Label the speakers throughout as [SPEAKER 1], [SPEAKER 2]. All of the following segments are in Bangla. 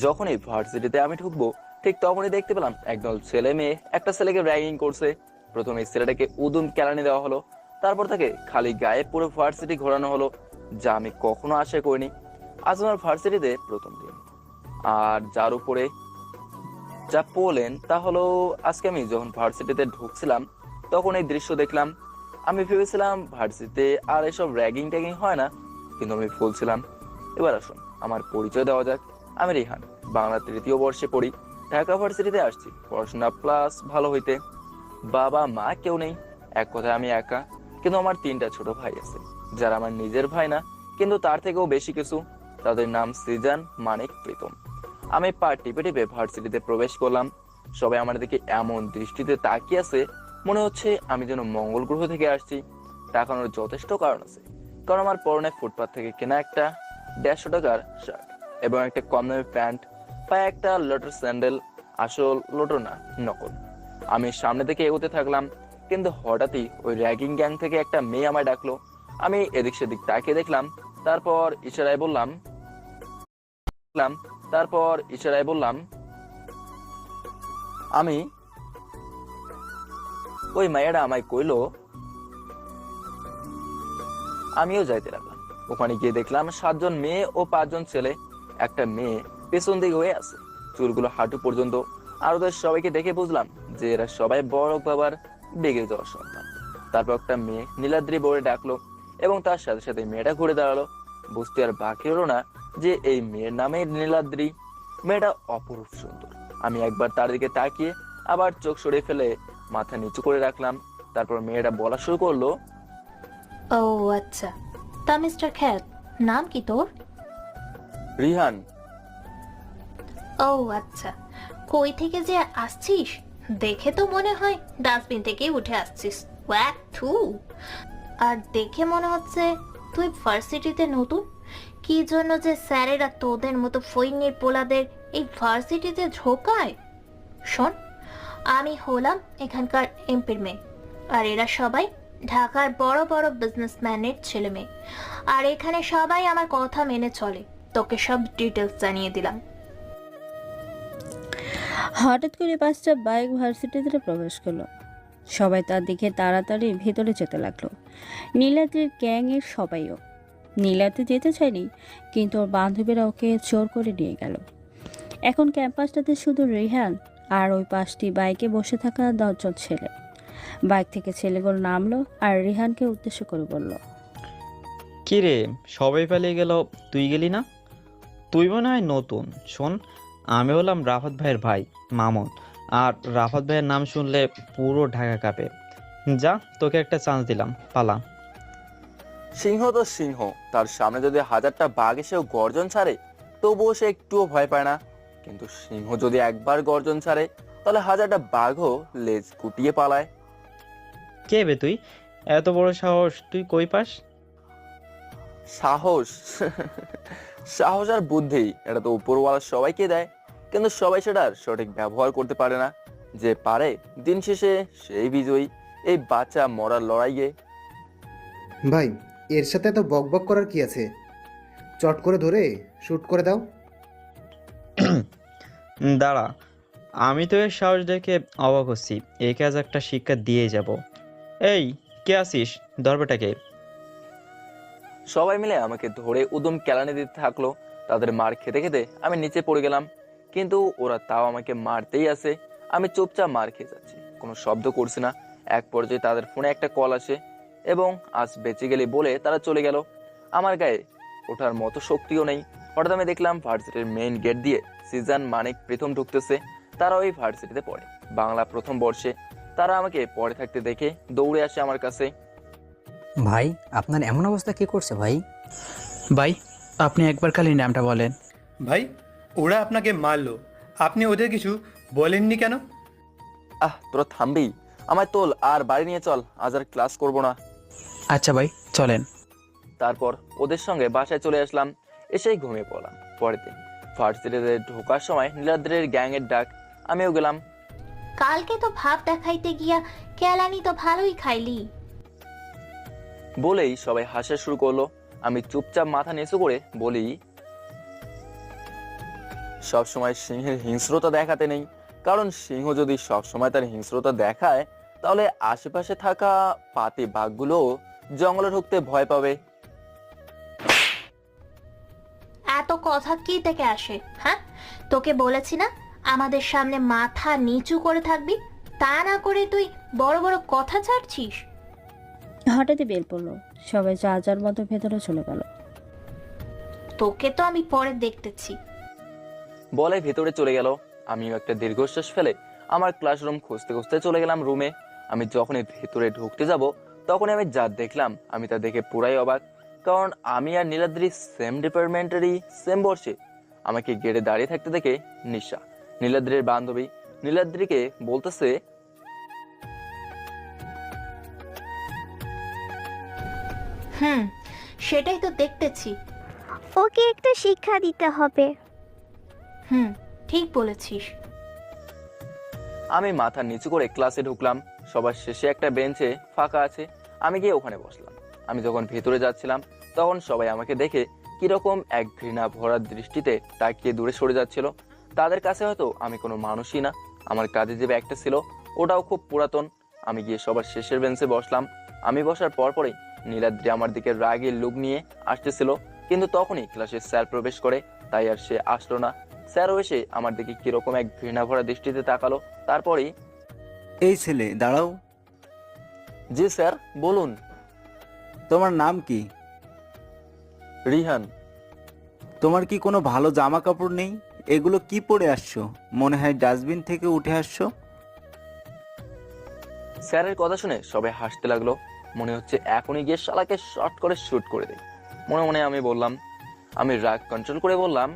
[SPEAKER 1] যখনই ভার্সিটিতে আমি ঢুকবো ঠিক তখনই দেখতে পেলাম একদল ছেলে মেয়ে একটা ছেলেকে র্যাগিং করছে। প্রথমে ছেলেটাকে উদুম কেলানি দেওয়া হলো, তারপর তাকে খালি গায়ে পুরো ভার্সিটি ঘোরানো হলো, যা আমি কখনো আশা করিনি। আজ আমার ভার্সিটিতে প্রথম দিন, আর যার উপরে যা বললেন তা হলো, আজকে আমি যখন ভার্সিটিতে ঢুকছিলাম তখন এই দৃশ্য দেখলাম। আমি ভেবেছিলাম ভার্সিটিতে আর এসব র্যাগিং ট্যাগিং হয় না, কিন্তু আমি বলছিলাম। এবার আসুন আমার পরিচয় দেওয়া যাক। আমি রিহান, বাংলা তৃতীয় বর্ষে পড়ি, ঢাকা ভার্সিটিতে আসছি পড়াশোনা প্লাস ভালো হইতে। বাবা মা কেউ নেই, এক কথায় আমি একা। কিন্তু আমার তিনটা ছোট ভাই আছে, যারা আমার নিজের ভাই না, কিন্তু তার থেকেও বেশি কিছু। তাদের নাম সৃজন, মানিক, প্রীতম। আমি পা টিপে টিপে ভার্সিটিতে প্রবেশ করলাম। সবাই আমার দিকে এমন দৃষ্টিতে তাকিয়ে আছে, মনে হচ্ছে আমি যেন মঙ্গল গ্রহ থেকে আসছি। তাকানোর যথেষ্ট কারণ আছে, কারণ আমার পরনে ফুটপাত থেকে কেনা একটা 150 টাকার শার্ট এবং একটা কম দামি প্যান্ট, পায়ে একটা লোটর স্যান্ডেল। আসল লোটর না, নকল। আমি সামনে থেকে এগোতে থাকলাম, কিন্তু হঠাৎই ওই র্যাগিং গ্যাং থেকে একটা মেয়ে আমায় ডাকলো। আমি এদিক সেদিক তাকিয়ে দেখলাম, তারপর ইশারায় বললাম তারপর ইশারায় বললাম আমি। ওই মায়েরা আমায় কইলো, আমিও যাইতে লাগলাম। ওখানে গিয়ে দেখলাম 7 জন মেয়ে ও 5 জন ছেলে। একটা মেয়ে পেছন দিকে হয়ে আছে, চুলগুলো হাঁটু পর্যন্ত। আর ওদের সবাইকে দেখে বুঝলাম যে এরা সবাই বড় বাবার বেগে যাওয়ার সন্তান। তারপর একটা মেয়ে নীলাদ্রি বলে ডাকলো এবং তার সাথে সাথে মেয়েটা ঘুরে দাঁড়ালো। বুঝতে আর বাকি হলো না যে এই মেয়ের নামে নীলাদ্রি। মেয়েটা অপরূপ সুন্দর। আমি একবার তার দিকে তাকিয়ে আবার চোখ সরিয়ে ফেলে মাথা নিচু করে রাখলাম। তারপর মেয়েটা বলা শুরু করলো,
[SPEAKER 2] ও আচ্ছা, তা মিস্টার খ্যাত, নাম কি তোর?
[SPEAKER 1] রিহান।
[SPEAKER 2] ও আচ্ছা, কই থেকে যে আসছিস? দেখে তো মনে হয় ডাস্টবিন থেকেই উঠে আসছিস। ওয়াক থু। আর দেখে মনে হচ্ছে তুই ভার্সিটিতে নতুন। কি জন্য যে স্যারেরা তোদের মতো ফইন্নির পোলাদের এই ভার্সিটিতে ঢোকায়? শোন, আমি হলাম এখানকার এমপির মেয়ে, আর এরা সবাই ঢাকার বড় বড় বিজনেসম্যানের ছেলে মেয়ে। আর এখানে সবাই আমার কথা মেনে চলে। তোকে সব ডিটেলস জানিয়ে দিলাম।
[SPEAKER 3] হঠাৎ করে 5টা বাইক ভার্সিটিতে প্রবেশ করলো। সবাই তার দিকে তাড়াতাড়ি ভেতরে যেতে লাগলো। নীলাদ্রির গ্যাংয়ের সবাইও। নীলাদ্রি যেতে চায়নি, কিন্তু ওর বান্ধবীরা ওকে জোর করে নিয়ে গেল। এখন ক্যাম্পাসটাতে শুধু রিহান আর ওই 5টি বাইকে বসে থাকা 10 জন ছেলে। বাইক থেকে ছেলেগুলো নামলো আর রিহানকে উদ্দেশ্য করে বলল,
[SPEAKER 4] কি রে, সবাই পালিয়ে গেল, তুই গেলি না? তুই মনে হয় নতুন। শোন, আমি হলাম রাফাত ভাইয়ের ভাই, মামুন। আর রাফাত ভাইয়ের নাম শুনলে পুরো ঢাকা কাঁপে। যা, তোকে একটা চান্স দিলাম, পালা।
[SPEAKER 1] সিংহ তো সিংহ, তার সামনে যদি 1000টা বাঘ এসেও গর্জন ছাড়ে তবুও সে একটুও ভয় পায় না। কিন্তু সিংহ যদি একবার গর্জন ছাড়ে তাহলে 1000টা বাঘও লেজ গুটিয়ে পালায়।
[SPEAKER 4] কে বে তুই? এত বড় সাহস তুই কই পাস?
[SPEAKER 1] সাহস? সাহস আর বুদ্ধি এটা তো উপরওয়ালা সবাইকে দেয়, কিন্তু সবাই সেটার সঠিক ব্যবহার করতে পারে না। যে পারে দিন শেষে সেই বিজয়ী এই বাচ্চা মরার লড়াইয়ে।
[SPEAKER 5] ভাই, এর সাথে এত বকবক করার কি আছে? চট করে ধরে শুট করে দাও।
[SPEAKER 4] দাঁড়া, আমি তো এর সাহস দেখে অবাক হচ্ছি। এই কাজ একটা শিক্ষা দিয়ে যাব। এই, কে আসিস? ধরবেটাকে?
[SPEAKER 1] সবাই মিলে আমাকে ধরে উদম কেলানি দিতে থাকলো। তাদের মার খেতে খেতে আমি নিচে পড়ে গেলাম, কিন্তু ওরা তাও আমাকে মারতেই আছে। আমি চুপচাপ মার খেয়ে যাচ্ছি, কোনো শব্দ করছি না। এক পর্যায়ে তাদের ফোনে একটা কল আসে এবং আজ বেঁচে গেলে বলে তারা চলে গেল। আমার গায়ে ওঠার মতো শক্তিও নেই। হঠাৎ আমি দেখলাম ভার্সিটির মেইন গেট দিয়ে সিজন, মানিক, প্রথম ঢুকতেছে। তারা ওই ভার্সিটিতে পড়ে, বাংলা প্রথম বর্ষে। তারা আমাকে পড়ে থাকতে দেখে দৌড়ে আসে আমার কাছে।
[SPEAKER 6] ভাই, আপনার এমন অবস্থা কে করছে ভাই?
[SPEAKER 7] ভাই, আপনি একবার খালি নামটা বলেন।
[SPEAKER 8] ভাই, ওরা আপনাকে মারলো, আপনি ওদের কিছু বলেননি কেন?
[SPEAKER 1] তোরা থামবি? আমায় তোল আর বাড়ি নিয়ে চল, আজ আর ক্লাস করবো না।
[SPEAKER 7] আচ্ছা ভাই, চলেন।
[SPEAKER 1] তারপর ওদের সঙ্গে বাসায় চলে আসলাম, এসেই ঘুমিয়ে পড়লাম। পরের দিন ভার্সিটিতে ঢোকার সময় নীলাদ্রের গ্যাং এর ডাক, আমিও গেলাম।
[SPEAKER 2] কালকে তো ভাব দেখাইতে গিয়া কেলানি তো ভালোই খাইলি।
[SPEAKER 1] বলেই সবাই হাসা শুরু করলো। আমি চুপচাপ মাথা নিচু করে বলি, সবসময় সিংহের হিংস্রতা দেখাতে নেই, কারণ সিংহ যদি সবসময় তার হিংস্রতা দেখায় তাহলে আশেপাশে থাকা পাতি বাঘগুলো জঙ্গলে ঢুকতে ভয় পাবে।
[SPEAKER 2] এত কথা কি থেকে আসে? হ্যাঁ, তোকে বলেছি না আমাদের সামনে মাথা নিচু করে থাকবি, তা না করে তুই বড় বড় কথা ছাড়ছিস।
[SPEAKER 3] হঠাৎই বেল পড়লো, সবাই যার যার মতো ভেতরে চলে গেল।
[SPEAKER 2] তোকে তো আমি পরে দেখতেছি।
[SPEAKER 1] বলে ভেতরে চলে গেল। আমিও একটা দীর্ঘশ্বাস ফেলে আমার ক্লাসরুম খুঁজতে খুঁজতে চলে গেলাম রুমে। আমি যখনই ভেতরে ঢুকতে যাব তখনই আমি যা দেখলাম আমি তা দেখে পুরাই অবাক, কারণ আমি আর নীলাদ্রি সেম ডিপার্টমেন্টেরই সেম বর্ষে। আমাকে গেটে দাঁড়িয়ে থাকতে দেখে নিশা, নীলাদ্রির বান্ধবী, নীলাদ্রিকে বলতেছে,
[SPEAKER 2] হুম, সেটাই তো দেখতেছি।
[SPEAKER 9] ওকে একটা শিক্ষা দিতে হবে।
[SPEAKER 2] হুম, ঠিক বলেছিস।
[SPEAKER 1] আমি মাথা নিচু করে ক্লাসে ঢুকলাম। সবার শেষে একটা বেঞ্চে ফাঁকা আছে, আমি গিয়ে ওখানে বসলাম। আমি যখন ভেতরে যাচ্ছিলাম তখন সবাই আমাকে দেখে কিরকম এক ঘৃণা ভরা দৃষ্টিতে তাকিয়ে দূরে সরে যাচ্ছিল। তাদের কাছে হয়তো আমি কোনো মানুষই না। আমার কাঁধে যে ব্যাগটা ছিল ওটাও খুব পুরাতন। আমি গিয়ে সবার শেষের বেঞ্চে বসলাম। আমি বসার পরপরই নীলাদ্রি আমার দিকে রাগের লুক নিয়ে আসতেছিল, কিন্তু তখনই ক্লাসে স্যার প্রবেশ করে, তাই আর সে আসলো না। স্যারও এসে আমার দিকে কিরকম এক ঘৃণা ভরা দৃষ্টিতে তাকালো। তারপরেই,
[SPEAKER 10] এই ছেলে দাঁড়াও।
[SPEAKER 1] জি স্যার, বলুন।
[SPEAKER 10] তোমার নাম কি?
[SPEAKER 1] রিহান।
[SPEAKER 10] তোমার কি কোনো ভালো জামা কাপড় নেই? এগুলো কি পরে আসছো? মনে হয় ডাস্টবিন থেকে উঠে আসছো।
[SPEAKER 1] স্যারের কথা শুনে সবাই হাসতে লাগলো। মনে হচ্ছে এখনই গিয়ে শালাকে শর্ট করে শুট করে দেয়। মনে মনে আমি বললাম, আমি রাগ কন্ট্রোল করে বললাম,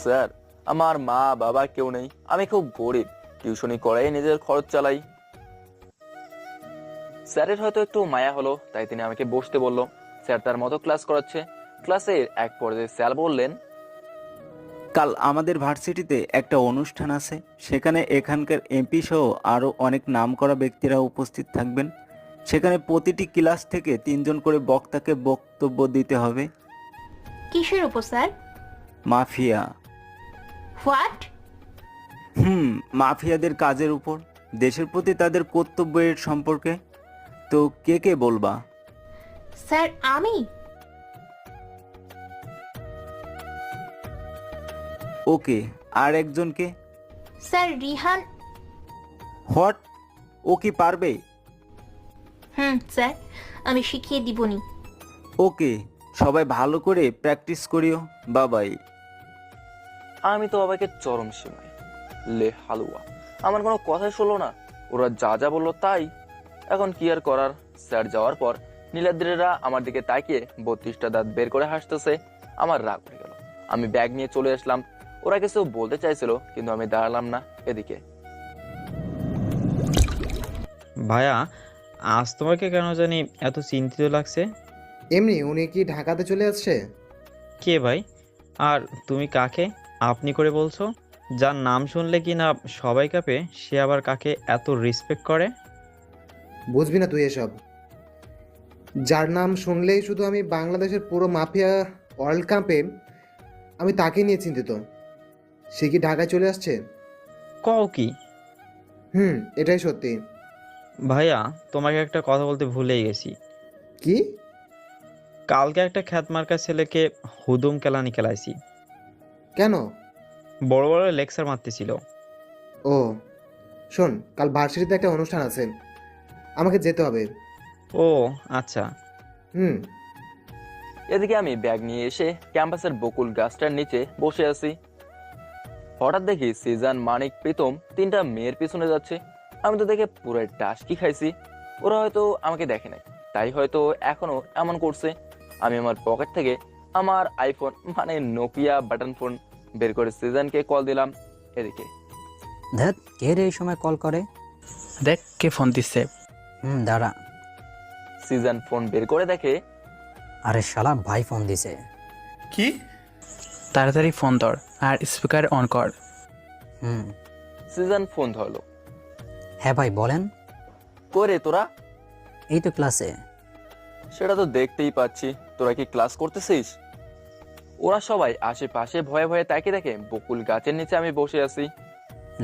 [SPEAKER 1] স্যার আমার মা বাবা কেউ নেই, আমি খুব গরিব, টিউশনি করাই নিজের খরচ চালাই। স্যারের হয়তো একটু মায়া হলো, তাই তিনি আমাকে বসতে বলল। স্যার তার মতো ক্লাস করাচ্ছে। ক্লাসের এক পর্যায়ে স্যার বললেন,
[SPEAKER 10] কাল আমাদের ভার্সিটিতে একটা অনুষ্ঠান আছে, সেখানে এখানকার এমপি সহ আরও অনেক নামকরা ব্যক্তিরা উপস্থিত থাকবেন। সেখানে প্রতিটি ক্লাস থেকে 3 জন করে বক্তাকে বক্তব্য দিতে হবে।
[SPEAKER 2] কিসের উপর স্যার?
[SPEAKER 10] মাফিয়া।
[SPEAKER 2] হোয়াট?
[SPEAKER 10] মাফিয়াদের কাজের উপর, দেশের প্রতি তাদের কর্তব্যের সম্পর্কে। তো কে কে বলবা?
[SPEAKER 2] স্যার আমি।
[SPEAKER 10] ওকে, আর একজনকে?
[SPEAKER 2] স্যার রিহান।
[SPEAKER 10] হোয়াট? ও কি পারবে?
[SPEAKER 2] হুম স্যার, আমি শিখিয়ে দিবনি।
[SPEAKER 10] ওকে, সবাই ভালো করে প্র্যাকটিস করিও। বাবাই।
[SPEAKER 1] আমি তো বাবাকে চরম সীমায়। লে হালুয়া, আমার কোনো কথাই শুনলো না। ওরা যা যা বললো তাই। এখন কি আর করার। স্যার যাওয়ার পর নীলাদ্রিরা আমার দিকে তাকিয়ে 32টা দাঁত বের করে হাসতেছে। আমার রাগ উঠে গেল। আমি ব্যাগ নিয়ে চলে আসলাম। ওরা কিছু বলতে চাইছিল, কিন্তু আমি দাঁড়ালাম না। এদিকে,
[SPEAKER 4] ভাইয়া, আজ তোমাকে কেন জানি এত চিন্তিত লাগছে।
[SPEAKER 5] এমনি উনি কি ঢাকাতে চলে আসছে?
[SPEAKER 4] কে ভাই? আর তুমি কাকে আপনি করে বলছো? যার নাম শুনলে কি না সবাই কাঁপে, সে আবার কাকে এত রেসপেক্ট করে?
[SPEAKER 5] বুঝবি না তুই এসব। যার নাম শুনলেই শুধু আমি বাংলাদেশের পুরো মাফিয়া ওয়ার্ল্ড কাপে, আমি তাকে নিয়ে চিন্তিত। সে কি ঢাকায় চলে আসছে?
[SPEAKER 4] কও কি?
[SPEAKER 5] এটাই সত্যি।
[SPEAKER 4] ভাইয়া, তোমাকে একটা কথা বলতে ভুলেই গেছি।
[SPEAKER 5] কি?
[SPEAKER 4] কালকে একটা খ্যাতমার্কা ছেলেকে হুদুম কেলানি খেলাইছি।
[SPEAKER 5] কেন?
[SPEAKER 4] বড় বড় লেকচার মারতেছিল।
[SPEAKER 5] ও শোন, কাল ভার্সিটিতে একটা অনুষ্ঠান আছে, আমাকে যেতে হবে।
[SPEAKER 4] ও আচ্ছা।
[SPEAKER 1] এদিকে আমি ব্যাগ নিয়ে এসে ক্যাম্পাসের বকুল গাছটার নিচে বসে আছি। হঠাৎ দেখি সিজান, মানিক, প্রীতম 3টা মেয়ের পিছনে যাচ্ছে। আমি তো দেখে পুরো টাসকি খাইছি। ওরা হয়তো আমাকে দেখে নাই, তাই হয়তো এখনো এমন করছে। আমি আমার পকেট থেকে আমার আইফোন মানে নোকিয়া বাটন ফোন বের করে সিজানকে কল দিলাম। এদিকে,
[SPEAKER 6] ধ্যাত, কে রে এই সময় কল করে?
[SPEAKER 7] দেখ কে ফোন দিচ্ছে।
[SPEAKER 6] দাঁড়া।
[SPEAKER 1] সিজান ফোন বের করে দেখে,
[SPEAKER 6] আরে শালা, ভাই ফোন দিছে।
[SPEAKER 8] কি?
[SPEAKER 7] তাড়াতাড়ি ফোন ধর আর স্পিকার অন কর।
[SPEAKER 1] সিজান ফোন ধরলো।
[SPEAKER 6] হ্যাঁ ভাই বলেন।
[SPEAKER 1] করে তোরা?
[SPEAKER 6] এই তো ক্লাসে।
[SPEAKER 1] সেটা তো দেখতেই পাচ্ছি। তোরা কি ক্লাস করতেছিস? ওরা সবাই আশেপাশে ভয়ে ভয়ে তাকিয়ে দেখে বকুল গাছের নিচে আমি বসে আছি।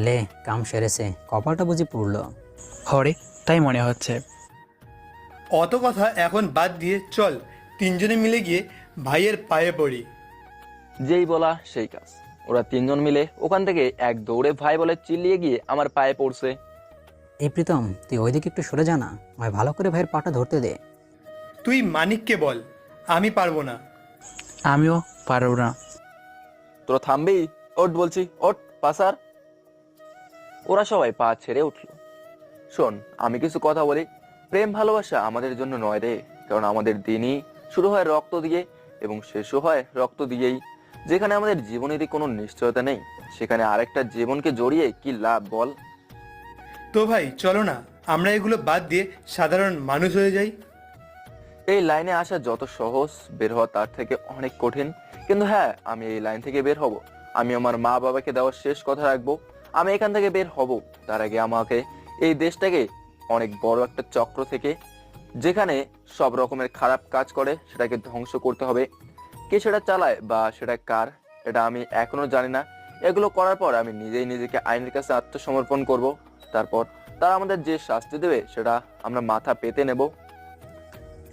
[SPEAKER 6] লে, কাম সেরেছে, কপালটা বুঝি পুড়লো।
[SPEAKER 7] হরে, তাই মনে হচ্ছে।
[SPEAKER 8] অত কথা এখন বাদ দিয়ে চল তিনজনে মিলে গিয়ে ভাইয়ের পায়ে পড়ি।
[SPEAKER 1] যেই বলা সেই কাজ। ওরা তিনজন মিলে ওখান থেকে এক দৌড়ে ভাই বলে চিল্লিয়ে গিয়ে আমার পায়ে পড়ছে।
[SPEAKER 6] এই প্রীতম, তুই ওইদিকে একটু সরে যা না, আমায় ভালো করে ভাইয়ের পাটা ধরতে দে।
[SPEAKER 8] তুই মানিককে বল, আমি পারবো না।
[SPEAKER 7] আমিও পারব না।
[SPEAKER 1] তোরা থামবি? ওঠ বলছি, ওঠ পাসার। ওরা সবাই পা ছেড়ে উঠল। শোন, আমি কিছু কথা বলি। প্রেম ভালোবাসা আমাদের জন্য নয় রে, কারণ আমাদের দিনই শুরু হয় রক্ত দিয়ে এবং শেষও হয় রক্ত দিয়েই। যেখানে আমাদের জীবনেরই কোনো নিশ্চয়তা নেই, সেখানে আরেকটা জীবনকে জড়িয়ে কি লাভ বল?
[SPEAKER 8] তো ভাই চলো না, আমরা এগুলো বাদ দিয়ে সাধারণ মানুষ হয়ে যাই।
[SPEAKER 1] এই লাইনে আসা যত সহজ, বের হওয়া তার থেকে অনেক কঠিন। কিন্তু হ্যাঁ, আমি এই লাইন থেকে বের হব। আমি আমার মা বাবাকে দেওয়ার শেষ কথা রাখবো। আমি এখান থেকে বের হব, তার আগে আমাকে এই দেশটাকে অনেক বড় একটা চক্র থেকে, যেখানে সব রকমের খারাপ কাজ করে, সেটাকে ধ্বংস করতে হবে। কে সেটা চালায় বা সেটা কার, এটা আমি এখনো জানি না। এগুলো করার পর আমি নিজেই নিজেকে আইনের কাছে আত্মসমর্পণ করব। তারপর তারা আমাদের যে শাস্তি দেবে সেটা আমরা মাথা পেতে নেব।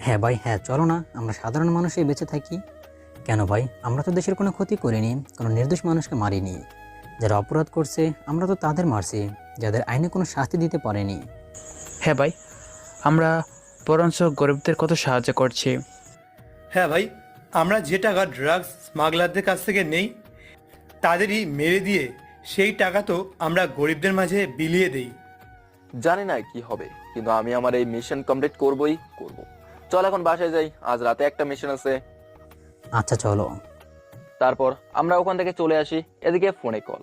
[SPEAKER 6] হ্যাঁ ভাই, হ্যাঁ চলো না, আমরা সাধারণ মানুষই বেঁচে থাকি। কেন ভাই, আমরা তো দেশের কোনো ক্ষতি করিনি, কোনো নির্দোষ মানুষকে মারিনি। যারা অপরাধ করছে আমরা তো তাদের মারছি, যাদের আইনে কোনো শাস্তি দিতে পারেনি।
[SPEAKER 7] হ্যাঁ ভাই, আমরা বরঞ্চ গরিবদের কত সাহায্য করছি।
[SPEAKER 8] হ্যাঁ ভাই, আমরা যে টাকা ড্রাগস স্মাগলারদের কাছ থেকে নেই, তাদেরই মেরে দিয়ে সেই টাকা তো আমরা গরিবদের মাঝে বিলিয়ে দেই।
[SPEAKER 1] জানি না কি হবে, কিন্তু আমি আমার এই মিশন কমপ্লিট করবই করব। চল এখন বাসায় যাই, আজ রাতে একটা মিশন আছে।
[SPEAKER 6] আচ্ছা চলো।
[SPEAKER 1] তারপর আমরা ওখান থেকে চলে আসি। এদিকে ফোনে কল।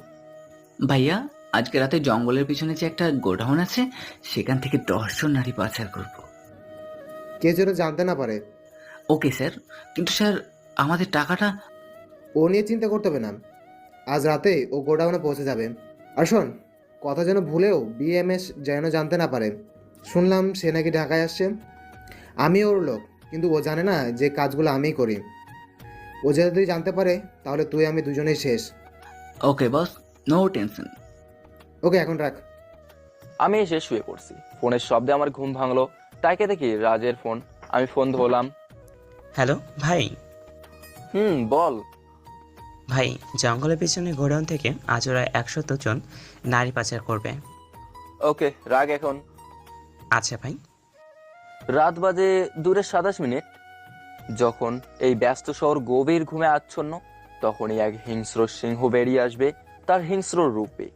[SPEAKER 11] ভাইয়া, আজকে রাতে জঙ্গলের পিছনে যে একটা গোডাউন আছে, সেখান থেকে 10 জন নারী পাচার করব।
[SPEAKER 5] কে যেন জানতে না পারে।
[SPEAKER 11] ওকে স্যার, কিন্তু স্যার আমাদের টাকাটা।
[SPEAKER 5] ও নিয়ে চিন্তা করতে হবে না, আজ রাতে ও গোডাউনে পৌঁছে যাবে। আর শোন, কথা যেন ভুলেও বিএমএস যেন জানতে না পারে। শুনলাম সে নাকি ঢাকায় আসছে। আমি ওর লোক, কিন্তু ও জানে না যে কাজগুলো আমিই করি। ও যদি জানতে পারে তাহলে তুই আমি দুজনেই শেষ।
[SPEAKER 11] ওকে বস, নো টেনশন।
[SPEAKER 5] ওকে, এখন রাখ।
[SPEAKER 1] আমি এসে শুয়ে পড়ছি। ফোনের শব্দে আমার ঘুম ভাঙলো। তাকে দেখি রাজের ফোন। আমি ফোন ধরলাম।
[SPEAKER 12] হ্যালো ভাই।
[SPEAKER 1] বল।
[SPEAKER 12] ভাই, জঙ্গলের পিছনে গোডাউন থেকে আজ ওরা 100 জন নারী পাচার করবে।
[SPEAKER 1] ওকে, রাগ এখন।
[SPEAKER 12] আচ্ছা ভাই।
[SPEAKER 1] রাত বাজে 2:27। যখন এই ব্যস্ত শহর গভীর ঘুমে আচ্ছন্ন, তখনই এক হিংস্র সিংহ বেরিয়ে আসবে তার হিংস্র রূপে।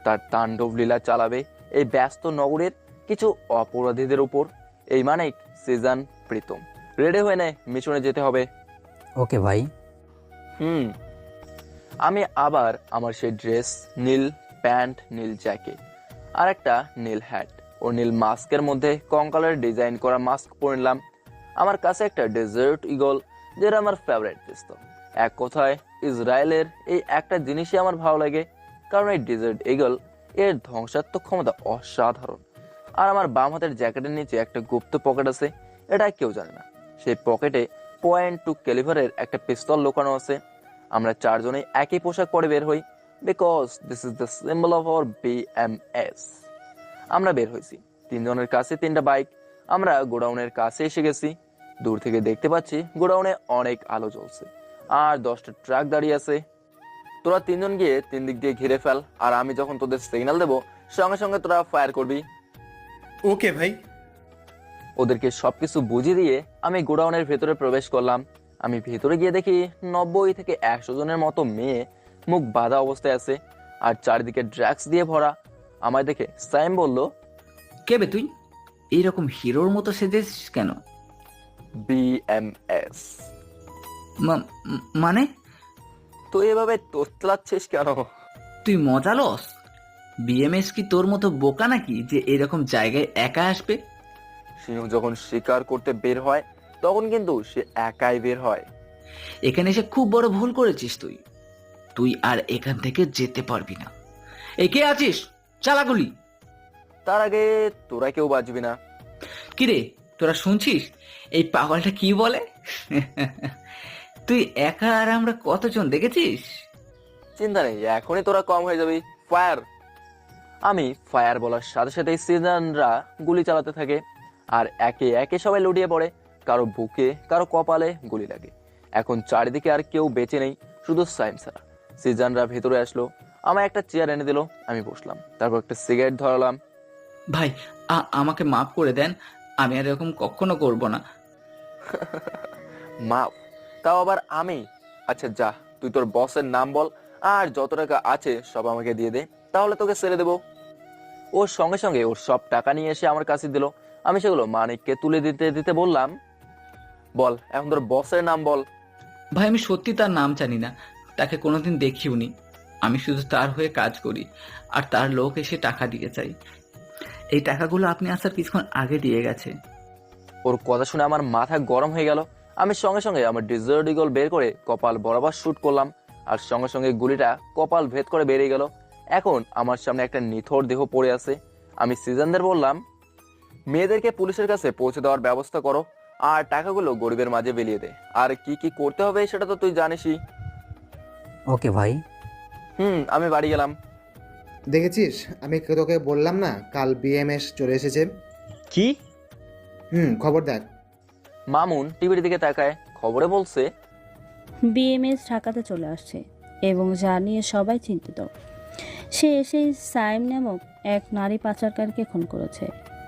[SPEAKER 1] তার তাণ্ডব লীলা চালাবে এই ব্যস্ত নগরের কিছু অপরাধীদের উপর। এই মানিক, সিজন, প্রীতম, রেডি হয়ে নে, মিশনে যেতে হবে।
[SPEAKER 6] ওকে ভাই।
[SPEAKER 1] আমি আবার আমার সেই ড্রেস, নীল প্যান্ট, নীল জ্যাকেট আর একটা নীল হ্যাট ও নীল মাস্কের মধ্যে কঙ্কালের ডিজাইন করা মাস্ক পরে নিলাম। আমার কাছে একটা ডেজার্ট ইগল, যেটা আমার ফেভারিট পিস্তল। এক কথায় ইসরায়েলের এই একটা জিনিসই আমার ভালো লাগে, কারণ এই ডেজার্ট ইগল এর ধ্বংসাত্মক ক্ষমতা অসাধারণ। আর আমার বাম হাতের জ্যাকেটের নিচে একটা গুপ্ত পকেট আছে, এটা কেউ জানে না। সেই পকেটে .2 ক্যালিভারের একটা পিস্তল লুকানো আছে। আমরা চারজনেই একই পোশাক পরে বের হই, because this is the symbol of our BMS। আমরা বের হয়েছি, তিনজনের কাছে 3টা বাইক। আমরা গোডাউনের কাছে এসে গেছি। দূর থেকে দেখতে পাচ্ছি গোডাউনে অনেক আলো জ্বলছে আর 10টা ট্রাক দাঁড়িয়ে আছে। তোরা তিনজন গিয়ে 3 দিক দিয়ে ঘিরে ফেল, আর আমি যখন তোদের সিগন্যাল দেবো সঙ্গে সঙ্গে তোরা ফায়ার করবি।
[SPEAKER 8] ওকে ভাই।
[SPEAKER 1] ওদেরকে সবকিছু বুঝিয়ে দিয়ে আমি গোডাউনের ভেতরে প্রবেশ করলাম। আমি ভেতরে গিয়ে দেখি 90 থেকে 100 জনের মতো মেয়ে মুখ বাঁধা অবস্থায় আছে আর চারিদিকে ড্রাগস দিয়ে ভরা। আমায় দেখে সাইম বলল,
[SPEAKER 11] কে বে তুই? এইরকম হিরোর মতো সেজেছিস কেন?
[SPEAKER 1] BMS।
[SPEAKER 11] মানে?
[SPEAKER 1] তুই এভাবে তোতলাচ্ছিস কেন?
[SPEAKER 11] তুই মজা লস? BMS কি তোর মতো বোকা নাকি যে এরকম জায়গায় একা আসবে?
[SPEAKER 1] সিংহ যখন শিকার করতে বের হয় তখন কিন্তু সে একাই বের হয়।
[SPEAKER 11] এখানে এসে খুব বড় ভুল করেছিস তুই। তুই আর এখান থেকে যেতে পারবি না। এই কে আছিস? চালা গুলি।
[SPEAKER 1] তার আগে তোরা কেউ বাঁচবি না।
[SPEAKER 11] কিরে, তোরা শুনছিস এই পাগলটা কি বলে? তুই একা আর আমরা কতজন দেখেছিস?
[SPEAKER 1] চিন্তা নেই, এখনই তোরা কম হয়ে যাবি। ফায়ার! আমি ফায়ার বলার সাথে সাথেই সিজনরা গুলি চালাতে থাকে আর একে একে সবাই লুটিয়ে পড়ে। কারো বুকে, কারো কপালে গুলি লাগে। এখন চারিদিকে আর কেউ বেঁচে নেই, শুধু সাইম ছাড়া। সিজনরা ভেতরে আসলো, আমায় একটা চেয়ার এনে দিল, আমি বসলাম। তারপর একটা সিগারেট ধরালাম।
[SPEAKER 11] ভাই আমাকে মাফ করে দেন, আমি আর এরকম কখনো করব না।
[SPEAKER 1] মাফ? তাও আবার আমি? আচ্ছা যা, তুই তোর বসের নাম বল আর যত টাকা আছে সব আমাকে দিয়ে দে, তাহলে তোকে ছেড়ে দেবো। ওর সঙ্গে সঙ্গে ওর সব টাকা নিয়ে এসে আমার কাছে দিল। আমি সেগুলো মানিককে তুলে দিতে দিতে বললাম, বল এখন তোর বসের নাম বল।
[SPEAKER 11] ভাই আমি সত্যি তার নাম জানি না, তাকে কোনোদিন দেখিওনি। আমি শুধু তার হয়ে কাজ করি আর তার লোক এসে টাকা দিয়ে চাই। এই টাকাগুলো আপনি আসার কিছুক্ষণ আগে দিয়ে গেছে।
[SPEAKER 1] ওর কথা শুনে আমার মাথা গরম হয়ে গেল। আমি সঙ্গে সঙ্গে আমার ডিজার্ট ইগল বের করে কপাল বরাবর শুট করলাম আর সঙ্গে সঙ্গে গুলিটা কপাল ভেদ করে বেরিয়ে গেল। এখন আমার সামনে একটা নিথর দেহ পড়ে আছে। আমি সিজনদের বললাম, মেয়েদেরকে পুলিশের কাছে পৌঁছে দেওয়ার ব্যবস্থা করো আর টাকাগুলো গরিবের মাঝে বিলিয়ে দে। আর কি কি করতে হবে সেটা তো তুই জানিসই।
[SPEAKER 6] ওকে ভাই।
[SPEAKER 1] আমি বাড়ি গেলাম।
[SPEAKER 5] দেখেছিস, আমি তোকে বললাম না কাল বিএমএস চলে এসেছে।
[SPEAKER 4] কি?
[SPEAKER 5] খবর দেখ।
[SPEAKER 1] মামুন টিভির দিকে তাকায়, খবরে বলছে
[SPEAKER 3] বিএমএস ঢাকাতে চলে আসছে এবং যা নিয়ে সবাই চিন্তিত। সে এসেই সাইম নামক এক নারী পাচারকারীকে খুন করেছে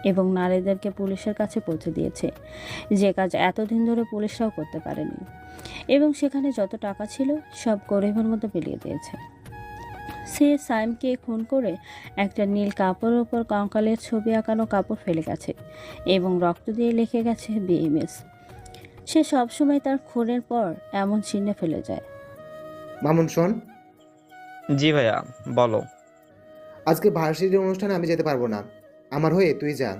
[SPEAKER 3] এবং নারীদেরকে পুলিশের কাছে পৌঁছে দিয়েছে, যে কাজ এতদিন ধরে পুলিশরাও করতে পারেনি। এবং সেখানে যত টাকা ছিল সব গরিবের মধ্যে বিলিয়ে দিয়েছে। সে সাইমকে খুন করে একটা নীল কাপড়ের ওপর কঙ্কালের ছবি আঁকানো কাপড় ফেলে গেছে এবং রক্ত দিয়ে লিখে গেছে বিএমএস। সে সবসময় তার খুনের পর এমন চিহ্ন ফেলে যায়।
[SPEAKER 5] মামুন শোন।
[SPEAKER 4] জি ভাইয়া, বলো।
[SPEAKER 5] আজকে ভার্সিটির অনুষ্ঠানে আমি যেতে পারবো না, আমার হয়ে তুই যা।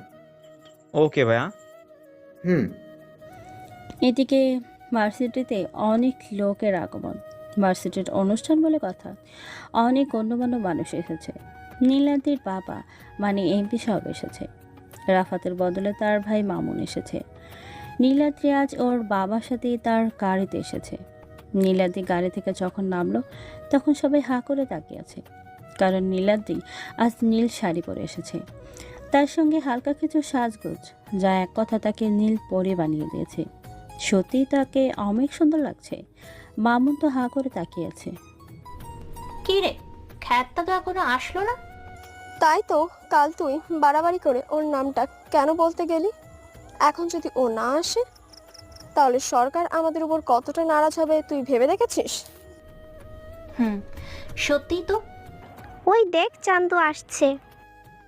[SPEAKER 4] ওকে ভাইয়া।
[SPEAKER 3] এদিকে ভার্সিটিতে অনেক লোকের আগমন। ভার্সিটির অনুষ্ঠান বলে কথা, অনেক গণ্যমান্য মানুষ এসেছে। নীলাদ্রির বাবা মানে এমপি সাহেব এসেছে। রাফাতের বদলে তার ভাই মামুন এসেছে। নীলাদ্রি আজ ওর বাবার সাথে তার গাড়িতে এসেছে। নীলাদ্রি গাড়ি থেকে যখন নামলো তখন সবাই হাঁ করে তাকিয়ে আছে, কারণ নীলাদ্রি আজ নীল শাড়ি পরে এসেছে। তার সঙ্গে হালকা কিছু সাজগোজ, যা এক কথা তাকে নীল পরে বানিয়ে দিয়েছে। সত্যিই তাকে অনেক সুন্দর লাগছে। মামুন তো হাঁ করে তাকিয়ে আছে।
[SPEAKER 2] কি রে, খ্যাতটা তো এখনো আসলো না?
[SPEAKER 13] তাই তো কাল তুই বাড়াবাড়ি করে ওর নামটা কেন বলতে গেলি? এখন যদি ও না আসে তাহলে সরকার আমাদের উপর কতটা নারাজ হবে তুই ভেবে দেখেছিস?
[SPEAKER 2] সত্যিই তো।
[SPEAKER 9] ওই দেখ চান্দু আসছে।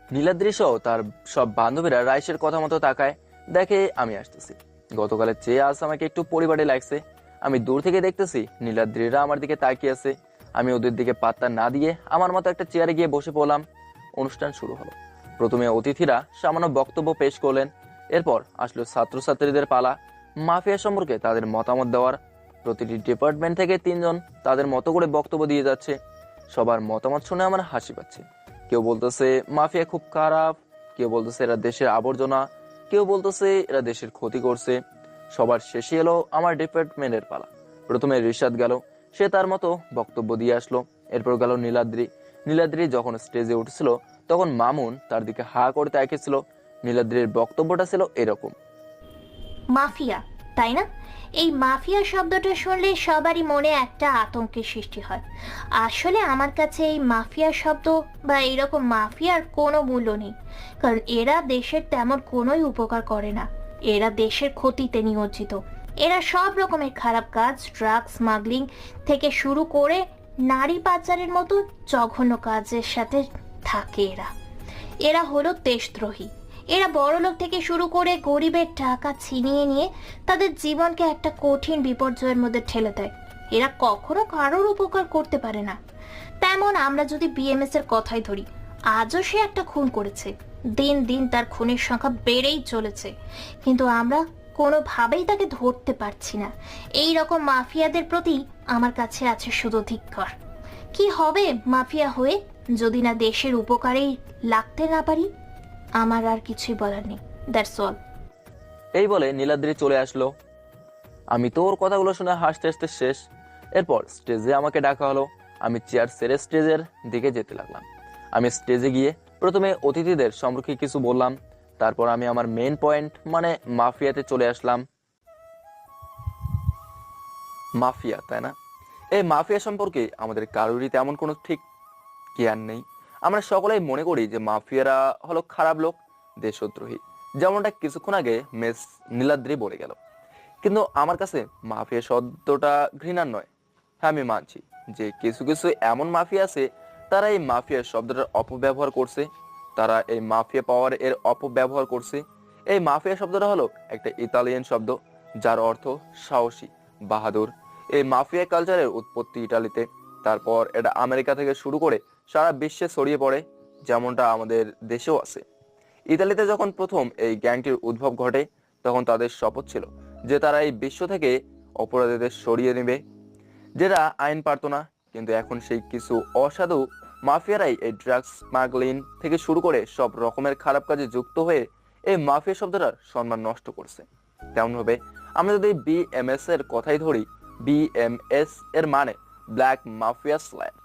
[SPEAKER 1] নীলাদ্রি সহ তার সব বান্ধবীরা রাইসের কথা মতো তাকায়, দেখে আমি আসতেছি। গতকালের চেয়ে আজ আমাকে একটু পরিবারে লাগছে। আমি দূর থেকে দেখতেছি নীলাদ্রিরা আমার দিকে তাকিয়ে আছে। আমি ওদের দিকে পাত্তা না দিয়ে আমার মতো একটা চেয়ারে গিয়ে বসে পড়লাম। অনুষ্ঠান শুরু হলো। প্রথমে অতিথিরা সামান্য বক্তব্য পেশ করলেন। এরপর আসলো ছাত্রছাত্রীদের পালা, মাফিয়া সম্পর্কে তাদের মতামত দেওয়ার। প্রতিটি ডিপার্টমেন্ট থেকে 3 জন তাদের মতো করে বক্তব্য দিয়ে যাচ্ছে। সবার মতামত শুনে আমার হাসি পাচ্ছে। কেউ বলতেছে মাফিয়া খুব খারাপ, কেউ বলতেছে এরা দেশের আবর্জনা, কেউ বলতেছে এরা দেশের ক্ষতি করছে। সবার শেষে এলো আমার ডিপার্টমেন্টের পালা। প্রথমে রিশাদ গেল, সে তার মতো বক্তব্য দিয়ে আসলো। এরপর গেল নীলাদ্রি। নীলাদ্রি যখন স্টেজে উঠছিল তখন মামুন তার দিকে হা করে তাকিয়েছিল। নীলাদ্রির বক্তব্যটা ছিল এরকম।
[SPEAKER 2] মাফিয়া, তাই না? এই মাফিয়া শব্দটা শুনলে সবারই মনে একটা আতঙ্কের সৃষ্টি হয়। আসলে আমার কাছে এই মাফিয়া শব্দ বা এইরকম মাফিয়ার কোনো মূল্য নেই, কারণ এরা দেশের তেমন কোনোই উপকার করে না। এরা দেশের ক্ষতিতে নিয়োজিত। এরা সব রকমের খারাপ কাজ, ড্রাগস স্মাগলিং থেকে শুরু করে নারী পাচারের মতো জঘন্য কাজের সাথে থাকে। এরা হলো দেশদ্রোহী। এরা বড়লোক থেকে শুরু করে গরিবের টাকা ছিনিয়ে নিয়ে তাদের জীবনকে একটা কঠিন বিপর্যয়ের মধ্যে ঠেলে দেয়। এরা কখনো কারোর উপকার করতে পারে না। তেমন আমরা যদি বিএমএস এর কথাই ধরি, আজও সে একটা খুন করেছে। দিন দিন তার খুনের সংখ্যা বেড়েই চলেছে, কিন্তু আমরা কোনোভাবেই তাকে ধরতে পারছি না। এই রকম মাফিয়াদের প্রতি আমার কাছে আছে শুধু ধিক্কার। কি হবে মাফিয়া হয়ে যদি না দেশের উপকারেই লাগতে না পারি? আমার আর কিছুই বলার নেই। That's all.
[SPEAKER 1] এই বলে নীলাদ্রি চলে আসলো। আমি তো ওর কথাগুলো শুনে হাসতে হাসতে শেষ। এরপর স্টেজে আমাকে ডাকা হলো। আমি চেয়ার ছেড়ে স্টেজের দিকে যেতে লাগলাম। আমি স্টেজে গিয়ে প্রথমে অতিথিদের সম্পর্কে কিছু বললাম, তারপর আমি আমার মেইন পয়েন্ট মানে মাফিয়াতে চলে আসলাম। মাফিয়া, তাই না? এই মাফিয়া সম্পর্কে আমাদের কারোরই তেমন কোনো ঠিক জ্ঞান নেই। আমরা সকলেই মনে করি যে মাফিয়ারা হলো খারাপ লোক, দেশদ্রোহী, যেমনটা কিছুক্ষণ আগে মিস নীলাদ্রি বলে গেল। কিন্তু আমার কাছে মাফিয়া শব্দটা ঘৃণার নয়। হ্যাঁ, আমি মানছি যে কিছু কিছু এমন মাফিয়া আছে, তারা এই মাফিয়া শব্দটার অপব্যবহার করছে। তারা এই মাফিয়া পাওয়ার এর অপব্যবহার করছে। এই মাফিয়া শব্দটা হলো একটা ইতালিয়ান শব্দ, যার অর্থ সাহসী, বাহাদুর। এই মাফিয়া কালচারের উৎপত্তি ইটালিতে, তারপর এটা আমেরিকা থেকে শুরু করে সারা বিশ্বে ছড়িয়ে পড়ে, যেমনটা আমাদের দেশেও আছে। ইতালিতে যখন প্রথম এই গ্যাংটির উদ্ভব ঘটে, তখন তাদের শপথ ছিল যে তারা এই বিশ্ব থেকে অপরাধীদের সরিয়ে নেবে, যেটা আইন পারত না। কিন্তু এখন সেই কিছু অসাধু মাফিয়ারাই এই ড্রাগস স্মাগলিং থেকে শুরু করে সব রকমের খারাপ কাজে যুক্ত হয়ে এই মাফিয়া শব্দটার সম্মান নষ্ট করছে। তেমনভাবে আমরা যদি বিএমএস এর কথাই ধরি, বিএমএস এর মানে ব্ল্যাক মাফিয়া স্ল্যাম।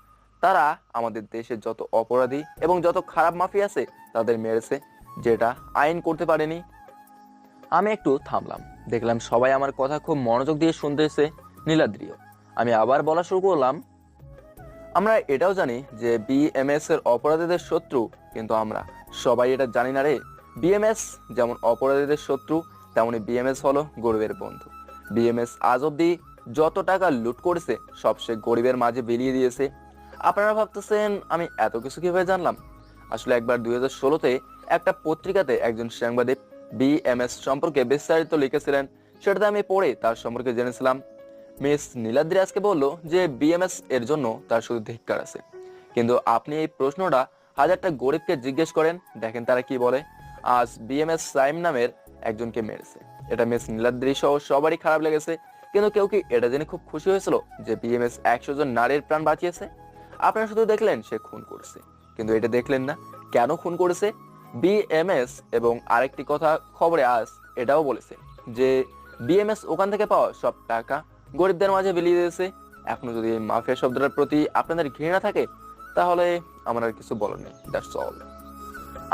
[SPEAKER 1] তারা আমাদের দেশে যত অপরাধী এবং যত খারাপ মাফিয়া আছে তাদের মেরেছে, যেটা আইন করতে পারেনি। আমি একটু থামলাম, দেখলাম সবাই আমার কথা খুব মনোযোগ দিয়ে শুনতেছে, নীলাদ্রিও। আমি আবার বলা শুরু করলাম, আমরা এটাও জানি যে বিএমএস এর অপরাধীদের শত্রু, কিন্তু আমরা সবাই এটা জানি না রে। বিএমএস যেমন অপরাধীদের শত্রু, তেমনি বিএমএস হলো গরিবের বন্ধু। বিএমএস আজ অব্দি যত টাকা লুট করেছে সব সে গরিবের মাঝে বিলিয়ে দিয়েছে। আপনারা ভাবতেছেন আমি এত কিছু কিভাবে জানলাম? আসলে একবার 2016-তে একটা পত্রিকাতে একজন সাংবাদিক বিএমএস সম্পর্কে বিস্তারিত লিখেছিলেন, সেটাতে আমি পড়ে তার সম্পর্কে জেনেছিলাম। মিস নীলাদ্রি আজকে বলল যে বিএমএস এর জন্য তার শুধু ধিক্কার আছে। কিন্তু আপনি এই প্রশ্নটা হাজারটা গরিবকে জিজ্ঞেস করেন, দেখেন তারা কি বলে। আজ বিএমএস সাইম নামের একজনকে মেরেছে, এটা মিস নীলাদ্রি সহ সবারই খারাপ লেগেছে। কিন্তু কেউ কি এটা জেনে খুব খুশি হয়েছিল যে বিএমএস 100 জন নারীর প্রাণ বাঁচিয়েছে? আপনারা শুধু দেখলেন সে খুন করেছে, কিন্তু এটা দেখলেন না কেন খুন করেছে বিএমএস। এবং আরেকটি কথা খবরে আজ এটাও বলেছে যে বিএমএস ওখান থেকে পাওয়া সব টাকা গরিবদের মাঝে বিলিয়ে দিয়েছে। এখনো যদি এই মাফিয়া শব্দটার প্রতি আপনাদের ঘৃণা থাকে, তাহলে আমার আর কিছু বলার নেই। That's all.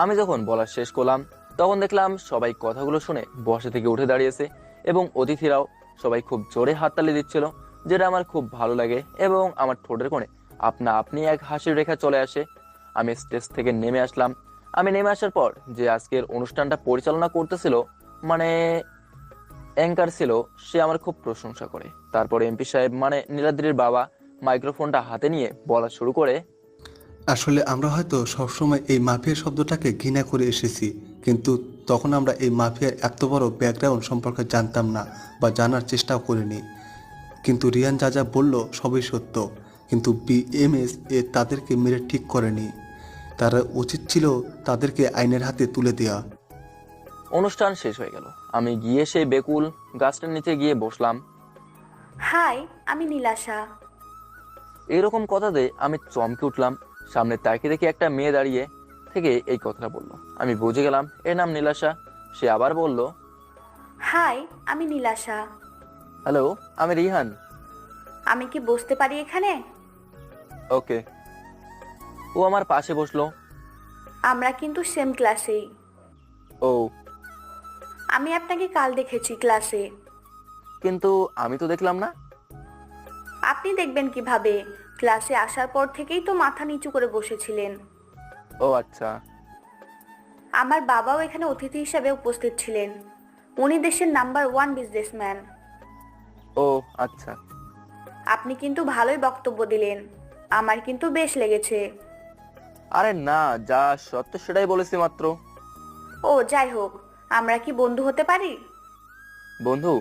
[SPEAKER 1] আমি যখন বলা শেষ করলাম, তখন দেখলাম সবাই কথাগুলো শুনে বসে থেকে উঠে দাঁড়িয়েছে এবং অতিথিরাও সবাই খুব জোরে হাততালি দিচ্ছিল, যেটা আমার খুব ভালো লাগে। এবং আমার ঠোঁটের কোণে আপনা আপনি এক হাসির রেখা চলে আসে। আমি স্টেজ থেকে নেমে আসলাম। আমি নেমে আসার পর যে আজকের অনুষ্ঠানটা পরিচালনা করতেছিল, মানে অ্যাঙ্কার ছিল, সে আমার খুব প্রশংসা করে। তারপরে এমপি সাহেব মানে নীলাদ্রির বাবা মাইক্রোফোনটা হাতে নিয়ে বলা শুরু করে,
[SPEAKER 14] আসলে আমরা হয়তো সবসময় এই মাফিয়া শব্দটাকে ঘৃণা করে এসেছি, কিন্তু তখন আমরা এই মাফিয়ার এত বড় ব্যাকগ্রাউন্ড সম্পর্কে জানতাম না বা জানার চেষ্টাও করিনি। কিন্তু রিয়ান যা যা বলল সবই সত্য, কিন্তু বিএমএস তাদেরকে মেরে ঠিক করেনি। তারা উচিত ছিল তাদেরকে আইনের হাতে তুলে দেওয়া।
[SPEAKER 1] অনুষ্ঠান শেষ হয়ে গেল। আমি গিয়ে সেই বেকুল গাছটার নিচে গিয়ে বসলাম।
[SPEAKER 15] হাই, আমি নীলাশা।
[SPEAKER 1] এরকম কথাতে আমি চমকে উঠলাম। সামনে তাকিয়ে দেখি একটা মেয়ে দাঁড়িয়ে থেকে এই কথাটা বললো। আমি বুঝে গেলাম এর নাম নীলাশা। সে আবার বলল,
[SPEAKER 15] হাই, আমি নীলাশা।
[SPEAKER 1] হ্যালো, আমি রিহান।
[SPEAKER 15] আমি কি বসতে পারি এখানে?
[SPEAKER 1] ওকে। ও আমার পাশে বসলো।
[SPEAKER 15] আমরা কিন্তু সেম ক্লাসেই।
[SPEAKER 1] ও,
[SPEAKER 15] আমি আপনাকে কাল দেখেছি ক্লাসে।
[SPEAKER 1] কিন্তু আমি তো দেখলাম না।
[SPEAKER 15] আপনি দেখবেন কিভাবে? ক্লাসে আসার পর থেকেই তো মাথা নিচু করে বসেছিলেন।
[SPEAKER 1] ও আচ্ছা।
[SPEAKER 15] আমার বাবাও এখানে অতিথি হিসেবে উপস্থিত ছিলেন। উনি দেশের নাম্বার 1 বিজনেসম্যান।
[SPEAKER 1] ও আচ্ছা।
[SPEAKER 15] আপনি কিন্তু ভালোই বক্তব্য দিলেন, আমার কিন্তু বেশ লেগেছে।
[SPEAKER 1] আরে না, যা সত্য সেটাই বলেছি মাত্র।
[SPEAKER 15] ও যাই হোক, আমরা কি বন্ধু হতে পারি?
[SPEAKER 1] বন্ধু?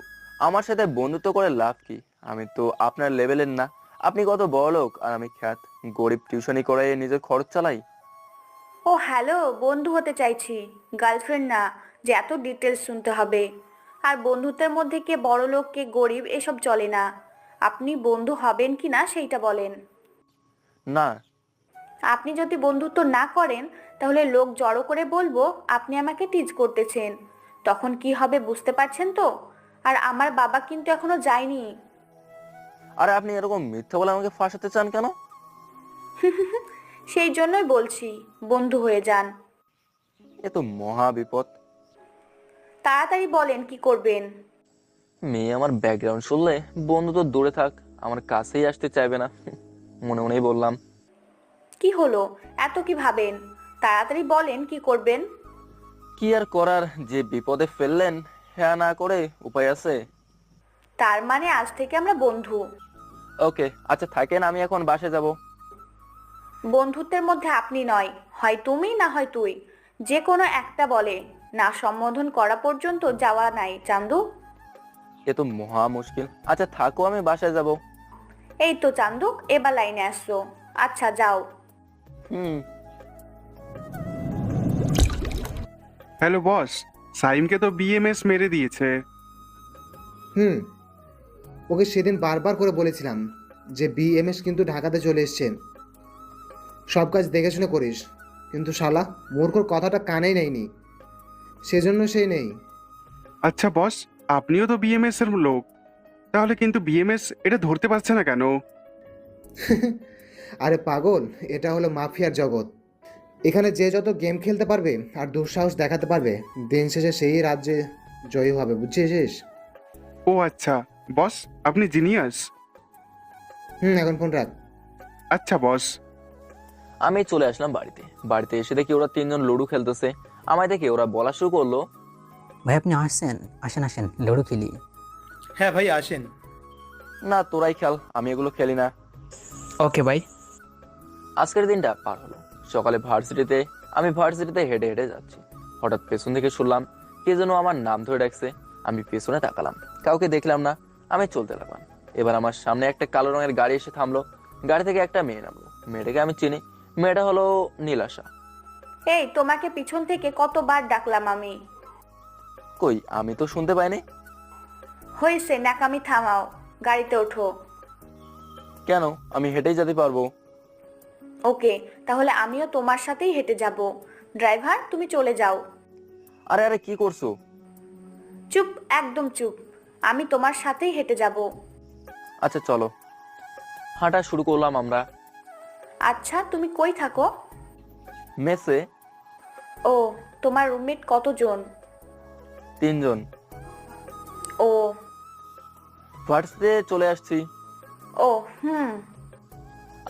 [SPEAKER 1] আমার সাথে বন্ধুত্ব করে লাভ কি? আমি তো আপনার লেভেলের না। আপনি কত বড়লোক আর আমি খ্যাত গরিব, টিউশনি করাই নিজের খরচ চালাই।
[SPEAKER 15] ও হ্যালো, বন্ধু হতে চাইছি, গার্লফ্রেন্ড না যে এত ডিটেলস শুনতে হবে। আর বন্ধুত্বের মধ্যে কে বড়লোক কে গরিব এসব চলে না। আপনি বন্ধু হবেন কি না সেইটা বলেন।
[SPEAKER 1] না।
[SPEAKER 15] আপনি যদি বন্ধুত্ব না করেন তাহলে লোক জড়ো করে বলবো আপনি আমাকে টিজ করতেছেন। তখন কি হবে বুঝতে পারছেন তো? আর আমার বাবা কিন্তু এখনো যায়নি।
[SPEAKER 1] আরে আপনি এরকম মিথ্যা বলে আমাকে ফাঁসাতে চান কেন?
[SPEAKER 15] সেই জন্যই বলছি বন্ধু হয়ে যান।
[SPEAKER 1] এ তো মহা বিপদ।
[SPEAKER 15] তাড়াতাড়ি বলেন কি করবেন।
[SPEAKER 1] মেয়ে আমার ব্যাকগ্রাউন্ড শুনলে বন্ধু তো দূরে থাক, আমার কাছেই আসতে চাইবে না। মনে মনেই বললাম।
[SPEAKER 15] কি হলো, এত কি ভাবেন? তাড়াতাড়ি বলেন কি করবেন।
[SPEAKER 1] কি আর করার, যে বিপদে ফেললেন হ্যাঁ না করে উপায় আছে?
[SPEAKER 15] তার মানে আজ থেকে আমরা বন্ধু।
[SPEAKER 1] ওকে আচ্ছা থাকেন, আমি এখন বাসে যাব।
[SPEAKER 15] বন্ধুত্বের মধ্যে আপনি নয়, হয় তুমি না হয় তুই, যে কোনো একটা বলে না সম্বোধন করা পর্যন্ত যাওয়া নাই চান্দু।
[SPEAKER 1] এ তো মহা মুশকিল। আচ্ছা থাকো, আমি বাসায় যাব।
[SPEAKER 15] এই তো চান্দু, এবার লাইনে আসছো। আচ্ছা যাও।
[SPEAKER 1] হুম।
[SPEAKER 16] হ্যালো বস, সাইমকে তো বিএমএস মেরে দিয়েছে।
[SPEAKER 5] ওকে সেদিন বারবার করে বলেছিলাম যে বিএমএস কিন্তু ঢাকাতে চলে এসছে, সব কাজ দেখে শুনে করিস, কিন্তু শালা মূর্খর কথাটা কানেই নেয়নি, সেজন্য সে নেই।
[SPEAKER 16] আচ্ছা বস, আপনিও তো বিএমএস এর লোক, তাহলে কিন্তু বিএমএস এটা ধরতে পারছে না কেন?
[SPEAKER 5] আরে পাগল, এটা হলো মাফিয়ার জগৎ। এখানে যে যত গেম খেলতে পারবে আর দুঃসাহস দেখাতে পারবে, দিন শেষে সেই রাজ্যে জয়ী হবে, বুঝছিস?
[SPEAKER 16] ও আচ্ছা বস, আপনি জিনিয়াস।
[SPEAKER 5] এখন ফোন রাখ।
[SPEAKER 16] আচ্ছা বস।
[SPEAKER 1] আমি চলে আসলাম বাড়িতে। বাড়িতে এসে দেখি ওরা তিনজন লুডো খেলতেছে। আমায় দেখে ওরা বলা শুরু করলো,
[SPEAKER 6] ভাই আপনি আসছেন, আসেন আসেন লুডো খেলি।
[SPEAKER 8] হ্যাঁ ভাই আসেন।
[SPEAKER 1] না তোরাই খেল, আমি এগুলো খেলি না।
[SPEAKER 7] ওকে ভাই।
[SPEAKER 1] আজকের দিনটা পার হলো। সকালে আমি ভার্সিটিতে হেঁটে হেঁটে যাচ্ছি। হঠাৎ পেছন থেকে শুনলাম কে যেন আমার নাম ধরে ডাকছে। আমি পেছনে তাকালাম, কাউকে দেখলাম না। আমি চলতে লাগলাম। এবার আমার সামনে একটা কালো রঙের গাড়ি এসে থামলো। গাড়ি থেকে একটা মেয়ে নামলো। মেয়েটাকে আমি চিনি, মেয়েটা হলো নীলাশা।
[SPEAKER 15] এই তোমাকে পিছন থেকে কতবার ডাকলাম আমি।
[SPEAKER 1] কই, আমি তো শুনতে পাইনি।
[SPEAKER 15] হয়েছে, নাকামি থামাও, গাড়িতে ওঠো।
[SPEAKER 1] কেন, আমি হেঁটেই যেতে পারবো।
[SPEAKER 15] ওকে, তাহলে আমিও তোমার সাথেই হেঁটে যাব। ড্রাইভার তুমি চলে যাও।
[SPEAKER 1] আরে আরে কি করছো?
[SPEAKER 15] চুপ, একদম চুপ। আমি তোমার সাথেই হেঁটে যাব।
[SPEAKER 1] আচ্ছা চলো। হাঁটা শুরু করলাম আমরা।
[SPEAKER 15] আচ্ছা তুমি কই থাকো?
[SPEAKER 1] মেসে।
[SPEAKER 15] ও, তোমার রুমমেট কতজন?
[SPEAKER 1] 3 জন।
[SPEAKER 15] ও
[SPEAKER 1] ভার্সিটিতে চলে আসছি।
[SPEAKER 15] ও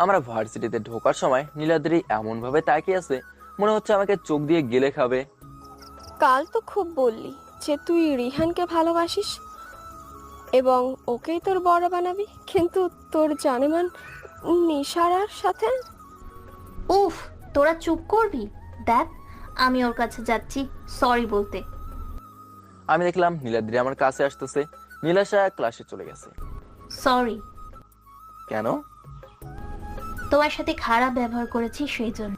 [SPEAKER 1] আমরা ভার্সিটিতে ঢোকার সময় নীলাদ্রি এমন ভাবে তাকিয়ে আছে, মনে হচ্ছে আমাকে চোখ দিয়ে গিলে খাবে।
[SPEAKER 13] কাল তো খুব বললি যে তুই রিহানকে ভালোবাসিস এবং ওকেই তোর বড় বানাবি, কিন্তু তোর জানেমান নিশারার সাথে।
[SPEAKER 2] উফ, তোরা চুপ করবি? দেখ, আমি ওর কাছে যাচ্ছি সরি বলতে।
[SPEAKER 1] আমি দেখলাম নীলাদ্রি আমার কাছে আসতেছে। নীলাশা ক্লাসে চলে গেছে।
[SPEAKER 2] সরি।
[SPEAKER 1] কেন?
[SPEAKER 2] তোমার সাথে খারাপ ব্যবহার করেছি সেই জন্য।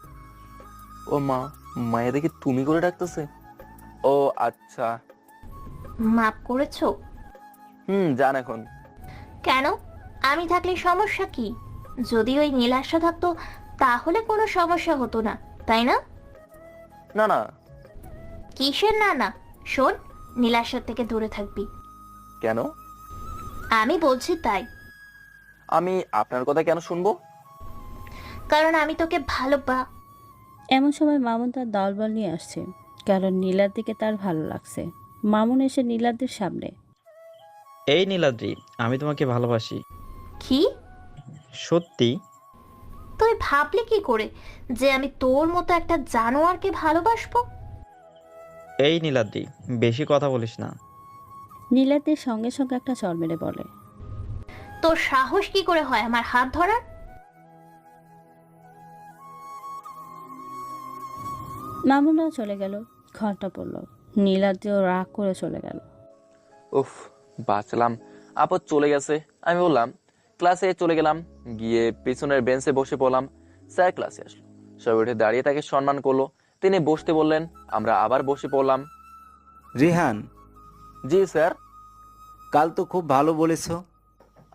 [SPEAKER 1] ও মা, মায়া দেখি তুমি করে ডাকতেছে। ও আচ্ছা।
[SPEAKER 2] মাপ করেছো?
[SPEAKER 1] জান এখন।
[SPEAKER 2] কেন, আমি থাকলে সমস্যা কি? যদি ওই নীলাশা থাকতো তাহলে কোনো সমস্যা হতো না, তাই না?
[SPEAKER 1] না না।
[SPEAKER 2] কিসের না না? শোন, নীলাশার থেকে দূরে থাকবি।
[SPEAKER 1] কেন?
[SPEAKER 2] আমি বলছি তাই।
[SPEAKER 1] আমি আপনার কথা কেন শুনবো?
[SPEAKER 2] কারণ আমি তোকে
[SPEAKER 3] এমন সময় মামুন তার দলবল নিয়ে আসছে, কারণ নীলার দিকে তার ভালো লাগছে। মামুন এসে নীলাদ্রির সামনে।
[SPEAKER 4] এই নীলাদ্রি, আমি তোমাকে ভালোবাসি।
[SPEAKER 2] কি?
[SPEAKER 4] সত্যি?
[SPEAKER 2] তুই ভাবলি কি করে যে আমি তোর মতো একটা জানোয়ারকে ভালোবাসবো?
[SPEAKER 4] এই নীলাদ্রি, বেশি কথা বলিস না।
[SPEAKER 3] নীলাদ্রির সঙ্গে সঙ্গে একটা চর মেরে বলে,
[SPEAKER 2] তোর সাহস কি করে হয় আমার হাত ধরার?
[SPEAKER 3] মামুনরাও চলে গেল। ঘন্টা পড়ল, নীলাদ্রিও রাগ করে চলে গেল।
[SPEAKER 1] উফ, বাঁচলাম। আপদ চলে গেছে। আমি বললাম ক্লাসে চলে গেলাম, গিয়ে পিছনের বেঞ্চে বসে পড়লাম। স্যার ক্লাসে আসলো, সবাই উঠে দাঁড়িয়ে তাকে সম্মান করলো। তিনি বসতে বললেন, আমরা আবার বসে পড়লাম।
[SPEAKER 10] রিহান।
[SPEAKER 1] জি স্যার।
[SPEAKER 10] কাল তো খুব ভালো বলেছো।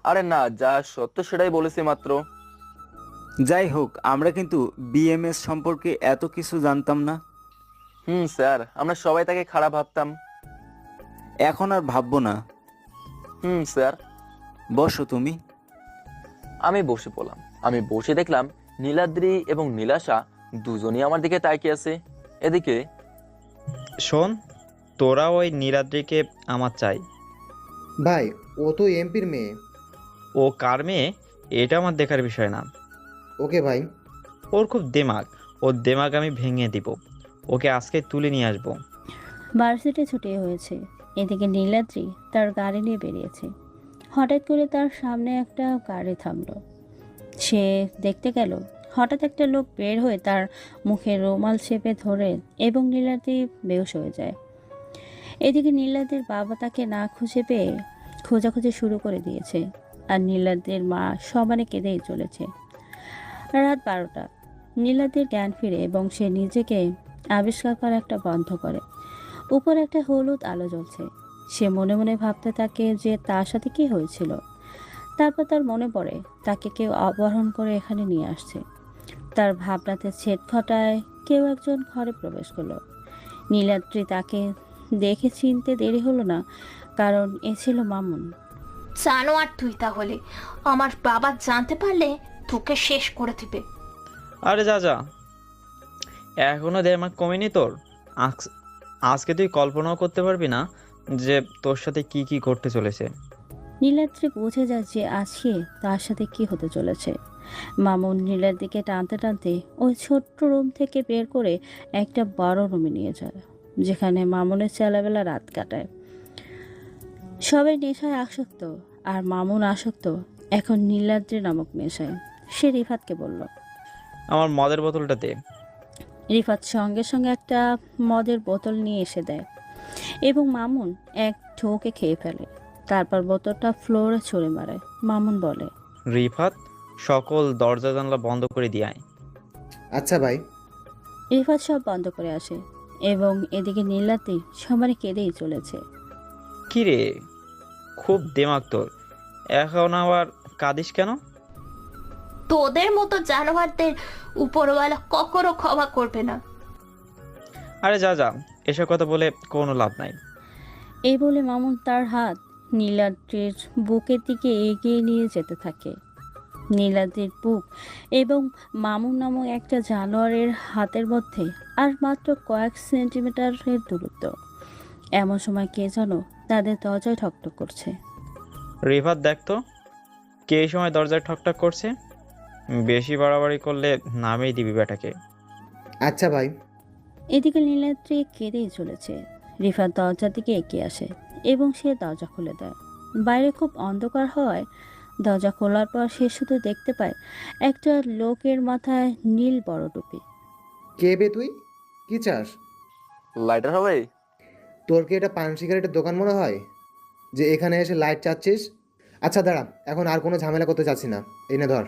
[SPEAKER 1] আরে না, যা সত্য সেটাই বলেছি মাত্র।
[SPEAKER 10] যাই হোক, আমরা কিন্তু বিএমএস সম্পর্কে এত কিছু জানতাম না।
[SPEAKER 1] স্যার, আমরা সবাই তাকে খারাপ ভাবতাম।
[SPEAKER 10] এখন আর ভাববো না।
[SPEAKER 1] স্যার।
[SPEAKER 10] বসো তুমি।
[SPEAKER 1] আমি বসে পড়লাম। আমি বসে দেখলাম নীলাদ্রি এবং নীলাশা দুজনই আমার দিকে তাকিয়ে আছে। এদিকে
[SPEAKER 4] শোন, তোরা ওই নীলাদ্রিকে আমার চাই।
[SPEAKER 5] ভাই ও তো এমপির মেয়ে।
[SPEAKER 4] ও কার মেয়ে এটা আমার দেখার বিষয় না।
[SPEAKER 5] ওকে ভাই।
[SPEAKER 4] ওর খুব দেমাগ, ওর দেমাগ আমি ভেঙে দিব। ওকে আজকে তুলে নিয়ে আসবো।
[SPEAKER 3] ভার্সিটি ছুটি হয়েছে। এদিকে নীলাদ্রি তার গাড়ি নিয়ে বেরিয়েছে। হঠাৎ করে তার সামনে একটা গাড়ি থামলো। সে দেখতে গেল, হঠাৎ একটা লোক বের হয়ে তার মুখে রুমাল চেপে ধরে এবং নীলাদ্রি বেহুশ হয়ে যায়। এদিকে নীলাদ্রির বাবা তাকে না খুঁজে পেয়ে খোঁজাখুঁজি শুরু করে দিয়েছে, আর নীলাদ্রির মা সমানে কেঁদেই চলেছে। রাত 12টা। নীলাদ্রির জ্ঞান ফিরে এবং সে নিজেকে আবিষ্কার করা একটা বন্ধ করে। উপরে একটা হলুদ আলো জ্বলছে। সে মনে মনে ভাবতে থাকে যে তার সাথে কি হয়েছিল। তারপর তার মনে পড়ে তাকে কেউ অপহরণ করে এখানে নিয়ে আসছে। তার ভাবনাতে ছেদ ঘটায় কেউ একজন ঘরে প্রবেশ করলো। নীলাদ্রি তাকে দেখে চিনতে দেরি হলো না, কারণ এ ছিল মামুন।
[SPEAKER 2] জানোয়ার তুই, তাহলে আমার বাবা জানতে পারলে তোকে শেষ করে দিবে।
[SPEAKER 4] আরে যা যা, এখনো দেমাগ কমেনি তোর? আজকে তুই কল্পনাও করতে পারবি না যে তোর সাথে কি কি ঘটতে চলেছে।
[SPEAKER 3] নীলাদ্রি বুঝে যায় যে আজকে তার সাথে কি হতে চলেছে। মামুন নীলার দিকে টানতে টানতে ওই ছোট্ট রুম থেকে বের করে একটা বড় রুমে নিয়ে যায়, যেখানে মামুনের ছেলেবেলা রাত কাটায়। সবাই নেশায় আসক্ত, আর মামুন আসক্ত এখন নীলাদ্রি নামক নেশায়। সে রিফাতকে বলল,
[SPEAKER 4] আমার মদের বোতলটা দে।
[SPEAKER 3] রিফাত সঙ্গে সঙ্গে একটা মদের বোতল নিয়ে এসে দেয় এবং মামুন এক ঢোকে খেয়ে ফেলে। তারপর বোতলটা ফ্লোরে ছুঁড়ে মারে। মামুন বলে,
[SPEAKER 4] রিফাত, সকল দরজা জানলা বন্ধ করে দিয়ে আয়।
[SPEAKER 5] আচ্ছা ভাই।
[SPEAKER 3] রিফাত সব বন্ধ করে আসে এবং এদিকে নীলাদ্রি সমানে কেঁদেই চলেছে।
[SPEAKER 4] কি রে, খুব দেমাগ তোর, এখন আবার কাঁদিস কেন?
[SPEAKER 2] তোদের মতো জানোয়ারদের উপরওয়ালা কখনো ক্ষমা করবে না।
[SPEAKER 4] আরে যা যা, এসব কথা বলে কোনো লাভ নাই।
[SPEAKER 3] এই বলে মামুন তার হাত নীলাদ্রির বুকের দিকে এগিয়ে নিয়ে যেতে থাকে। নীলাদ্রির বুক এবং মামুন নামক একটা জানোয়ারের হাতের মধ্যে আর মাত্র কয়েক সেন্টিমিটারের দূরত্ব। এমন সময় কে যেন তাদের দরজায় ঠকঠক করছে।
[SPEAKER 4] রিফাত, দেখ তো কে এই সময় দরজায় ঠকঠক করছে। বেশি বাড়াবাড়ি করলে নামেই দিবি বেটাকে।
[SPEAKER 5] আচ্ছা ভাই।
[SPEAKER 3] এদিকে নীলাদ্রি কেঁদেই চলেছে। রিফাত দরজার দিকে এগিয়ে আসে এবং সে দরজা খুলে দেয়। বাইরে খুব অন্ধকার হওয়ায় দরজা খোলার পর সে শুধু দেখতে পায় একটা লোকের মাথায় নীল বড় টুপি।
[SPEAKER 5] কে বে তুই? কি চাস?
[SPEAKER 1] লাইটার হবে?
[SPEAKER 5] তোর কি এটা পান সিগারেটের দোকান মনে হয় যে এখানে এসে লাইট চাচ্ছিস? আচ্ছা দাঁড়া, এখন আর কোনো ঝামেলা করতে চাচ্ছি না, এনে ধর।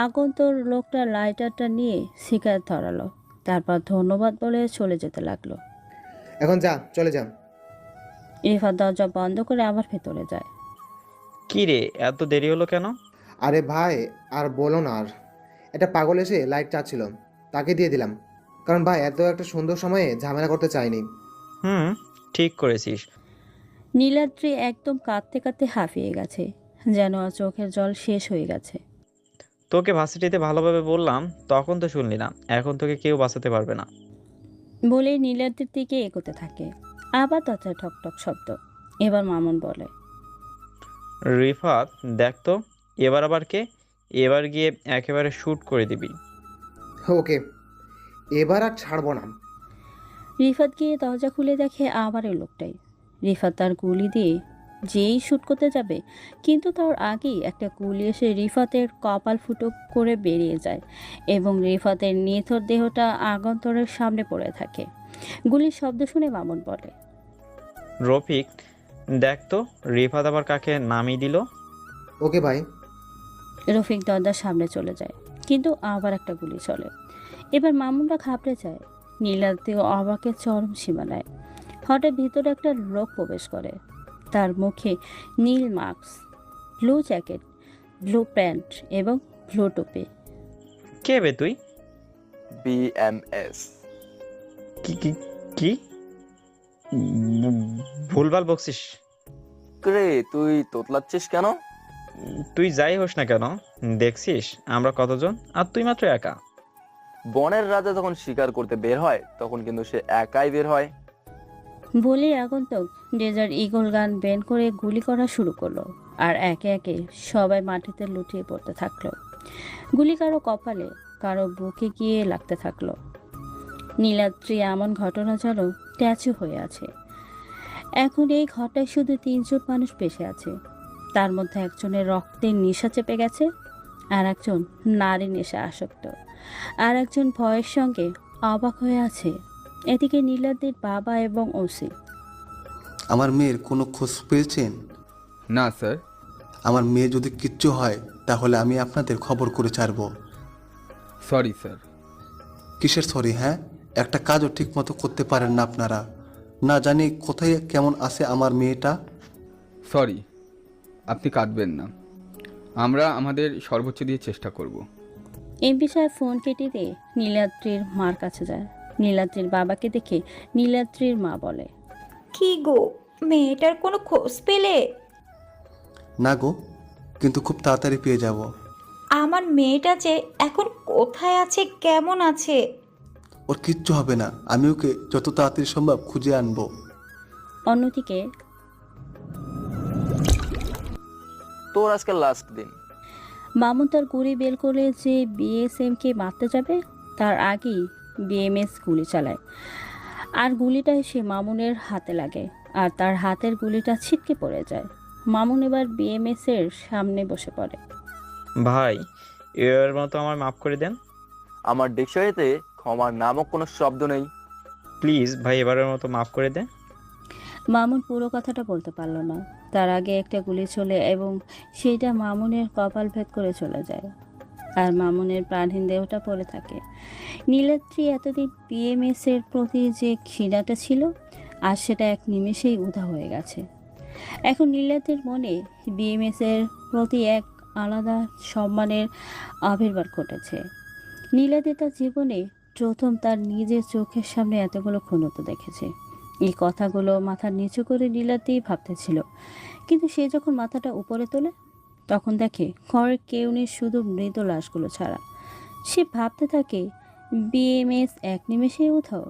[SPEAKER 3] আগন্তুক লোকটা লাইটারটা নিয়ে সিগারেট ধরালো, তারপর ধন্যবাদ বলে চলে যেতে লাগলো।
[SPEAKER 5] এখন যা, চলে যা।
[SPEAKER 3] রিফাত দরজা বন্ধ করে আবার ভেতরে যায়।
[SPEAKER 4] কি রে, এত দেরি হলো কেন?
[SPEAKER 5] আরে ভাই আর বলো না, আর একটা পাগল এসে লাইট চাচ্ছিল, তাকে দিয়ে দিলাম। কারণ ভাই এত একটা সুন্দর সময়ে ঝামেলা করতে চাইনি।
[SPEAKER 4] ঠিক করেছিস।
[SPEAKER 3] নীলাদ্রি একদম কাঁদতে কাঁদতে হাঁপিয়ে গেছে, যেন আর চোখের জল শেষ হয়ে গেছে।
[SPEAKER 4] তোকে ভার্সিটিতে ভালোভাবে বললাম, তখন তো শুনলি না। এখন তোকে কেউ বাঁচাতে পারবে না।
[SPEAKER 3] বলে নীলাদ্রির দিকে এগোতে থাকে। আবার দরজায় ঠকঠক শব্দ। এবার মামুন বলে,
[SPEAKER 4] রিফাত, দেখ তো এবার আবার কে? এবার গিয়ে একেবারে শ্যুট করে দিবি।
[SPEAKER 5] ওকে, এবার আর ছাড়বো না।
[SPEAKER 3] রিফাত গিয়ে দরজা খুলে দেখে আবার এই লোকটাই। রিফাত তার গুলি দিয়ে যেই শ্যুট করতে যাবে, কিন্তু তার আগেই একটা গুলি এসে রিফাতের কপাল ফুটো করে বেরিয়ে যায় এবং রিফাতের নিথর দেহটা আগন্তরের সামনে পড়ে থাকে। গুলির শব্দ শুনে মামুন বলে,
[SPEAKER 4] রফিক, দেখ তো রিফাত আবার কাকে নামিয়ে দিল।
[SPEAKER 5] ওকে ভাই।
[SPEAKER 3] রফিক দরজার সামনে চলে যায়, কিন্তু আবার একটা গুলি চলে। এবার মামুনরা ঘাবড়ে যায়। নীলাদ্রি অবাকের চরম সীমানায়। হঠাৎ ভিতরে একটা লোক প্রবেশ করে। তার মুখে নীল mask, blue jacket, blue pant এবং ব্লু টুপি।
[SPEAKER 4] কে বে তুই?
[SPEAKER 1] বিএমএস।
[SPEAKER 4] কি কি কি ভুলভাল বকছিস?
[SPEAKER 1] রে তুই তোতলাচ্ছিস কেন?
[SPEAKER 4] তুই যাই হোস না কেন, দেখছিস আমরা কতজন আর তুই মাত্র একা।
[SPEAKER 1] বনের রাজা যখন শিকার করতে বের হয় তখন কিন্তু সে একাই বের হয়।
[SPEAKER 3] বলে আগন্তুক ডেজার্ট ইগল গান বের করে গুলি করা শুরু করলো, আর একে একে সবাই মাটিতে লুটিয়ে পড়তে থাকলো। গুলি কারো কপালে, কারো বুকে গিয়ে লাগতে থাকলো। নীলাদ্রি এমন ঘটনা যেন ট্যাচু হয়ে আছে। এখন এই ঘটায় শুধু 3 জন মানুষ বেঁচে আছে। তার মধ্যে একজনের রক্তের নেশা চেপে গেছে, আর একজন নারী নেশা আসক্ত, আর একজন ভয়ের সঙ্গে অবাক হয়ে আছে। এদিকে নীলাদ্রির বাবা এবং ওসি।
[SPEAKER 14] আমার মেয়ের কোনো খোঁজ পেয়েছেন?
[SPEAKER 17] না স্যার।
[SPEAKER 14] আমার মেয়ে যদি কিচ্ছু হয় তাহলে আমি আপনাদের খবর করে ছাড়ব।
[SPEAKER 17] Sorry sir.
[SPEAKER 14] কিসের সরি? হ্যাঁ, একটা কাজও ঠিক মতো করতে পারেন না আপনারা। না জানি কোথায় কেমন আছে আমার মেয়েটা।
[SPEAKER 17] সরি, আপনি কাঁদবেন না, আমরা আমাদের সর্বোচ্চ দিয়ে চেষ্টা করব।
[SPEAKER 3] এমপি সাহেব ফোন কেটে দিয়ে নীলাদ্রির মার কাছে যায়। নীলাদ্রির বাবাকে দেখে নীলাদ্রির মা বলে,
[SPEAKER 18] কি গো, মেয়েটার কোনো খোঁজ পেলে?
[SPEAKER 14] না গো, কিন্তু খুব তাড়াতাড়ি পেয়ে যাব।
[SPEAKER 18] আমার মেয়েটা যে এখন কোথায় আছে, কেমন আছে?
[SPEAKER 14] ওর কিচ্ছু হবে না, আমি ওকে যত তাড়াতাড়ি সম্ভব খুঁজে আনবো।
[SPEAKER 3] অন্যদিকে
[SPEAKER 1] তোর আজকে লাস্ট দিন।
[SPEAKER 3] মামুন তার গুলি বের করে যে বিএসএমকে মারতে যাবে তার আগেই বিএমএস গুলি চালায়, আর গুলিটা এসে মামুনের হাতে লাগে, আর তার হাতের গুলিটা ছিটকে পড়ে যায়। মামুন এবার বিএমএস এর সামনে বসে পড়ে।
[SPEAKER 4] ভাই, এর মতো আমার মাফ করে দেন।
[SPEAKER 1] আমার ডিকশনারিতে ক্ষমার নামক কোনো শব্দ নেই।
[SPEAKER 4] প্লিজ ভাই, এবারের মতো মাফ করে দে।
[SPEAKER 3] মামুন পুরো কথাটা বলতে পারল না। তার আগে একটা গুলি চলে এবং সেইটা মামুনের কপাল ভেদ করে চলে যায়, আর মামুনের প্রাণহীন দেহটা পড়ে থাকে। নীলাদ্রি এতদিন বিএমএস এর প্রতি যে ঘৃণাটা ছিল, আর সেটা এক নিমেষেই উধাও হয়ে গেছে। এখন নীলাদ্রির মনে বিএমএস এর প্রতি এক আলাদা সম্মানের আবির্ভাব ঘটেছে। নীলাদ্রি তার জীবনে প্রথম তার নিজের চোখের সামনে এতগুলো খুনতা দেখেছে। এই কথাগুলো মাথার নিচু করে নীলাদ্রি ভাবতেছিল, কিন্তু সে যখন মাথাটা উপরে তোলে তখন দেখে ঘরে কেউ নেই, শুধু মৃত লাশগুলো ছাড়া। সে ভাবতে থাকে বিএমএস এক নিমেষে উধাও।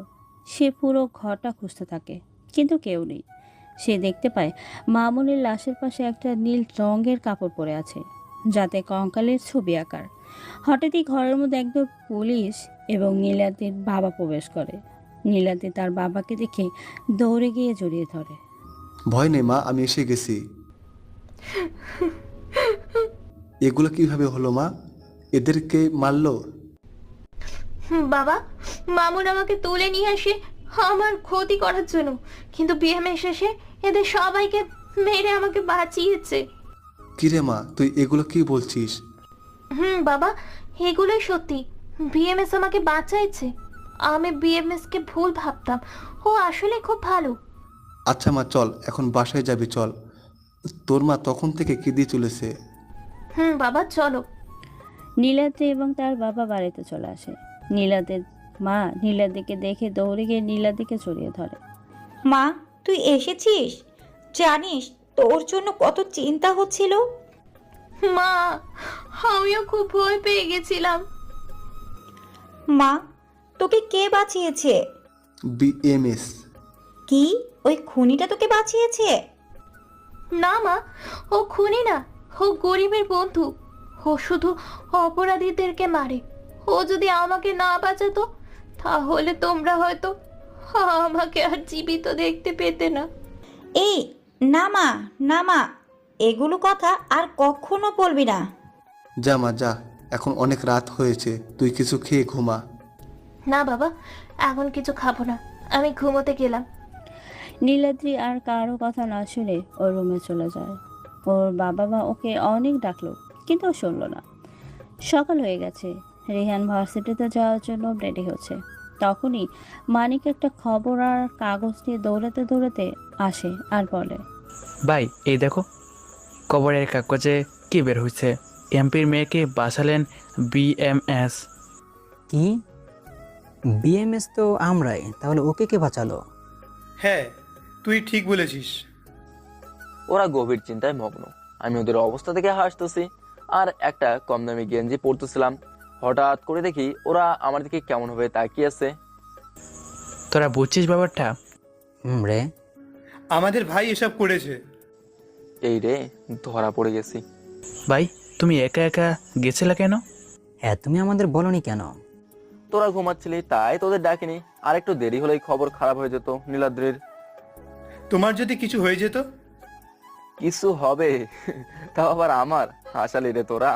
[SPEAKER 3] সে পুরো ঘরটা খুঁজতে থাকে, কিন্তু কেউ নেই। সে দেখতে পায় মামুনের লাশের পাশে একটা নীল রঙের কাপড় পরে আছে, যাতে কঙ্কালের ছবি আঁকার। হঠাৎই ঘরের মধ্যে একদম পুলিশ এবং নীলাদ্রির বাবা প্রবেশ করে। নীলাদ্রি তার বাবাকে দেখে দৌড়ে গিয়ে জড়িয়ে ধরে।
[SPEAKER 14] ভয় নেই মা, আমি এসে গেছি। এগুলো কিভাবে হলো মা? এদেরকে মারলো?
[SPEAKER 2] বাবা, মামুন আমাকে তুলে নিয়ে আসে আমার ক্ষতি করার জন্য, কিন্তু বিএমএস এসে এদের সবাইকে মেরে আমাকে বাঁচিয়েছে।
[SPEAKER 14] কিরে মা, তুই এগুলো কি বলছিস?
[SPEAKER 2] বাবা, এগুলোই সত্যি। বিএমএস আমাকে বাঁচাইছে। আমি বিএমএস কে ভুল ভাবতাম, ও আসলে খুব ভালো।
[SPEAKER 14] আচ্ছা মা, চল এখন বাসায় যাবি, চল। তোর মা তখন থেকে কি দিয়ে চলেছে?
[SPEAKER 2] বাবা চলো।
[SPEAKER 3] নীলাদ্রি এবং তার বাবা বাড়িতে চলে আসে। নীলাদ্রির মা নীলাদ্রিকে দেখে দৌড়ে গিয়ে নীলাদ্রিকে জড়িয়ে ধরে।
[SPEAKER 18] মা, তুই এসেছিস? জানিস তোর জন্য কত চিন্তা হচ্ছিল।
[SPEAKER 2] মা, আমিও খুব ভয় পেয়ে গেছিলাম।
[SPEAKER 18] মা, তোকে কে বাঁচিয়েছে?
[SPEAKER 14] বিএমএস।
[SPEAKER 18] কি, ওই খুনিটা তোকে বাঁচিয়েছে?
[SPEAKER 2] না মা, ও খুনি না, ও গরিবের বন্ধু। ও শুধু অপরাধীদেরকে মারে। ও যদি আমাকে না বাঁচাতো তাহলে তোমরা হয়তো আমাকে আর জীবিত দেখতে পেতে না।
[SPEAKER 18] এই না মা, না মা, এগুলো কথা আর কখনো বলবি না।
[SPEAKER 14] যা মা যা, এখন অনেক রাত হয়েছে, তুই কিছু খেয়ে ঘুমা।
[SPEAKER 2] না বাবা, এখন কিছু খাবো না, আমি ঘুমোতে গেলাম।
[SPEAKER 3] নীলাদ্রি আর কারো কথা না শুনে ওর রুমে চলে যায়। ওর বাবা মা ওকে অনেক ডাকলো, কিন্তু ও শুনলো না। সকাল হয়ে গেছে, রেহান ভার্সিটিতে যাওয়ার জন্য রেডি হচ্ছে। তখনই মানিক একটা খবর আর কাগজ নিয়ে দৌড়াতে দৌড়াতে আসে আর বলে,
[SPEAKER 7] ভাই এই দেখো, খবরের কাগজে কি বের হয়েছে, এমপির মেয়েকে বাঁচালেন বিএমএস।
[SPEAKER 6] কি? বিএমএস তো আমরাই, তাহলে ওকে কে বাঁচালো?
[SPEAKER 8] হ্যাঁ, তুই ঠিক বলেছিস।
[SPEAKER 1] ওরা গভীর চিন্তায় মগ্ন। আমি ওদের অবস্থা থেকে হাসতেছি আর একটা কম দামি গেঞ্জি পরতেছিলাম। হঠাৎ করে দেখি ওরা আমার দিকে কেমন ভাবে তাকিয়ে আছে।
[SPEAKER 7] তোরা বুঝছিস ব্যাপারটা?
[SPEAKER 6] রে,
[SPEAKER 8] আমাদের ভাই এসব করেছে।
[SPEAKER 1] এই রে, ধরা পড়ে গেছি।
[SPEAKER 7] ভাই তুমি একা একা গেছিলা কেন?
[SPEAKER 6] হ্যাঁ, তুমি আমাদের বলনি কেন?
[SPEAKER 1] তোরা ঘুমাচ্ছিলি তাই তোদের ডাকিনি। আর একটু দেরি হলেই খবর খারাপ হয়ে যেত নীলাদ্রির।
[SPEAKER 8] তোমার যদি কিছু হয়ে যেত?
[SPEAKER 1] কিছু হবে তাও আবার আমার? হাসালি রে তোরা।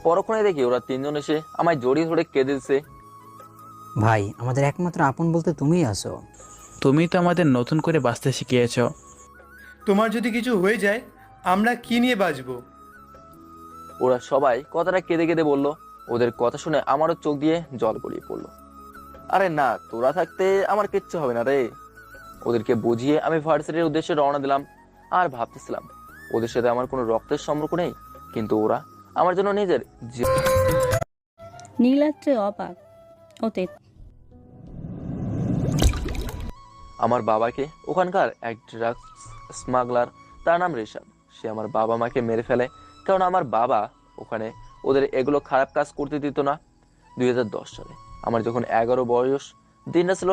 [SPEAKER 1] পরক্ষণে দেখি ওরা তিনজন এসে আমায় জড়িয়ে ধরে কেঁদে দিচ্ছে।
[SPEAKER 6] ভাই, আমাদের একমাত্র আপন বলতে তুমিই আছো।
[SPEAKER 7] তুমি তো আমাদের নতুন করে বাঁচতে শিখিয়েছো।
[SPEAKER 8] তোমার যদি কিছু হয়ে যায় আমরা কি নিয়ে বাঁচবো?
[SPEAKER 1] ওরা সবাই কথাটা কেঁদে কেঁদে বলল। ওদের কথা শুনে আমারও চোখ দিয়ে জল গড়িয়ে পড়লো। আরে না, তোরা থাকতে আমার কিচ্ছু হবে না রে। ওদেরকে বুঝিয়ে আমি ভার্সিটির উদ্দেশ্যে রওনা দিলাম। আর ভাবতেছিলাম ওদের সাথে আমার কোনো রক্তের সম্পর্ক নেই, কিন্তু ওরা আমার জন্য নিজের
[SPEAKER 3] নীলাদ্রি অবাক। ওতে
[SPEAKER 1] আমার বাবাকে ওখানকার এক ড্রাগস স্মাগলার, তার নাম ঋষাদ, সে আমার বাবা মাকে মেরে ফেলে। কারণ আমার বাবা ওখানে ওদের এগুলো খারাপ কাজ করতে দিত না। 2010 সালে আমার যখন 11 বয়স, দিনটা ছিল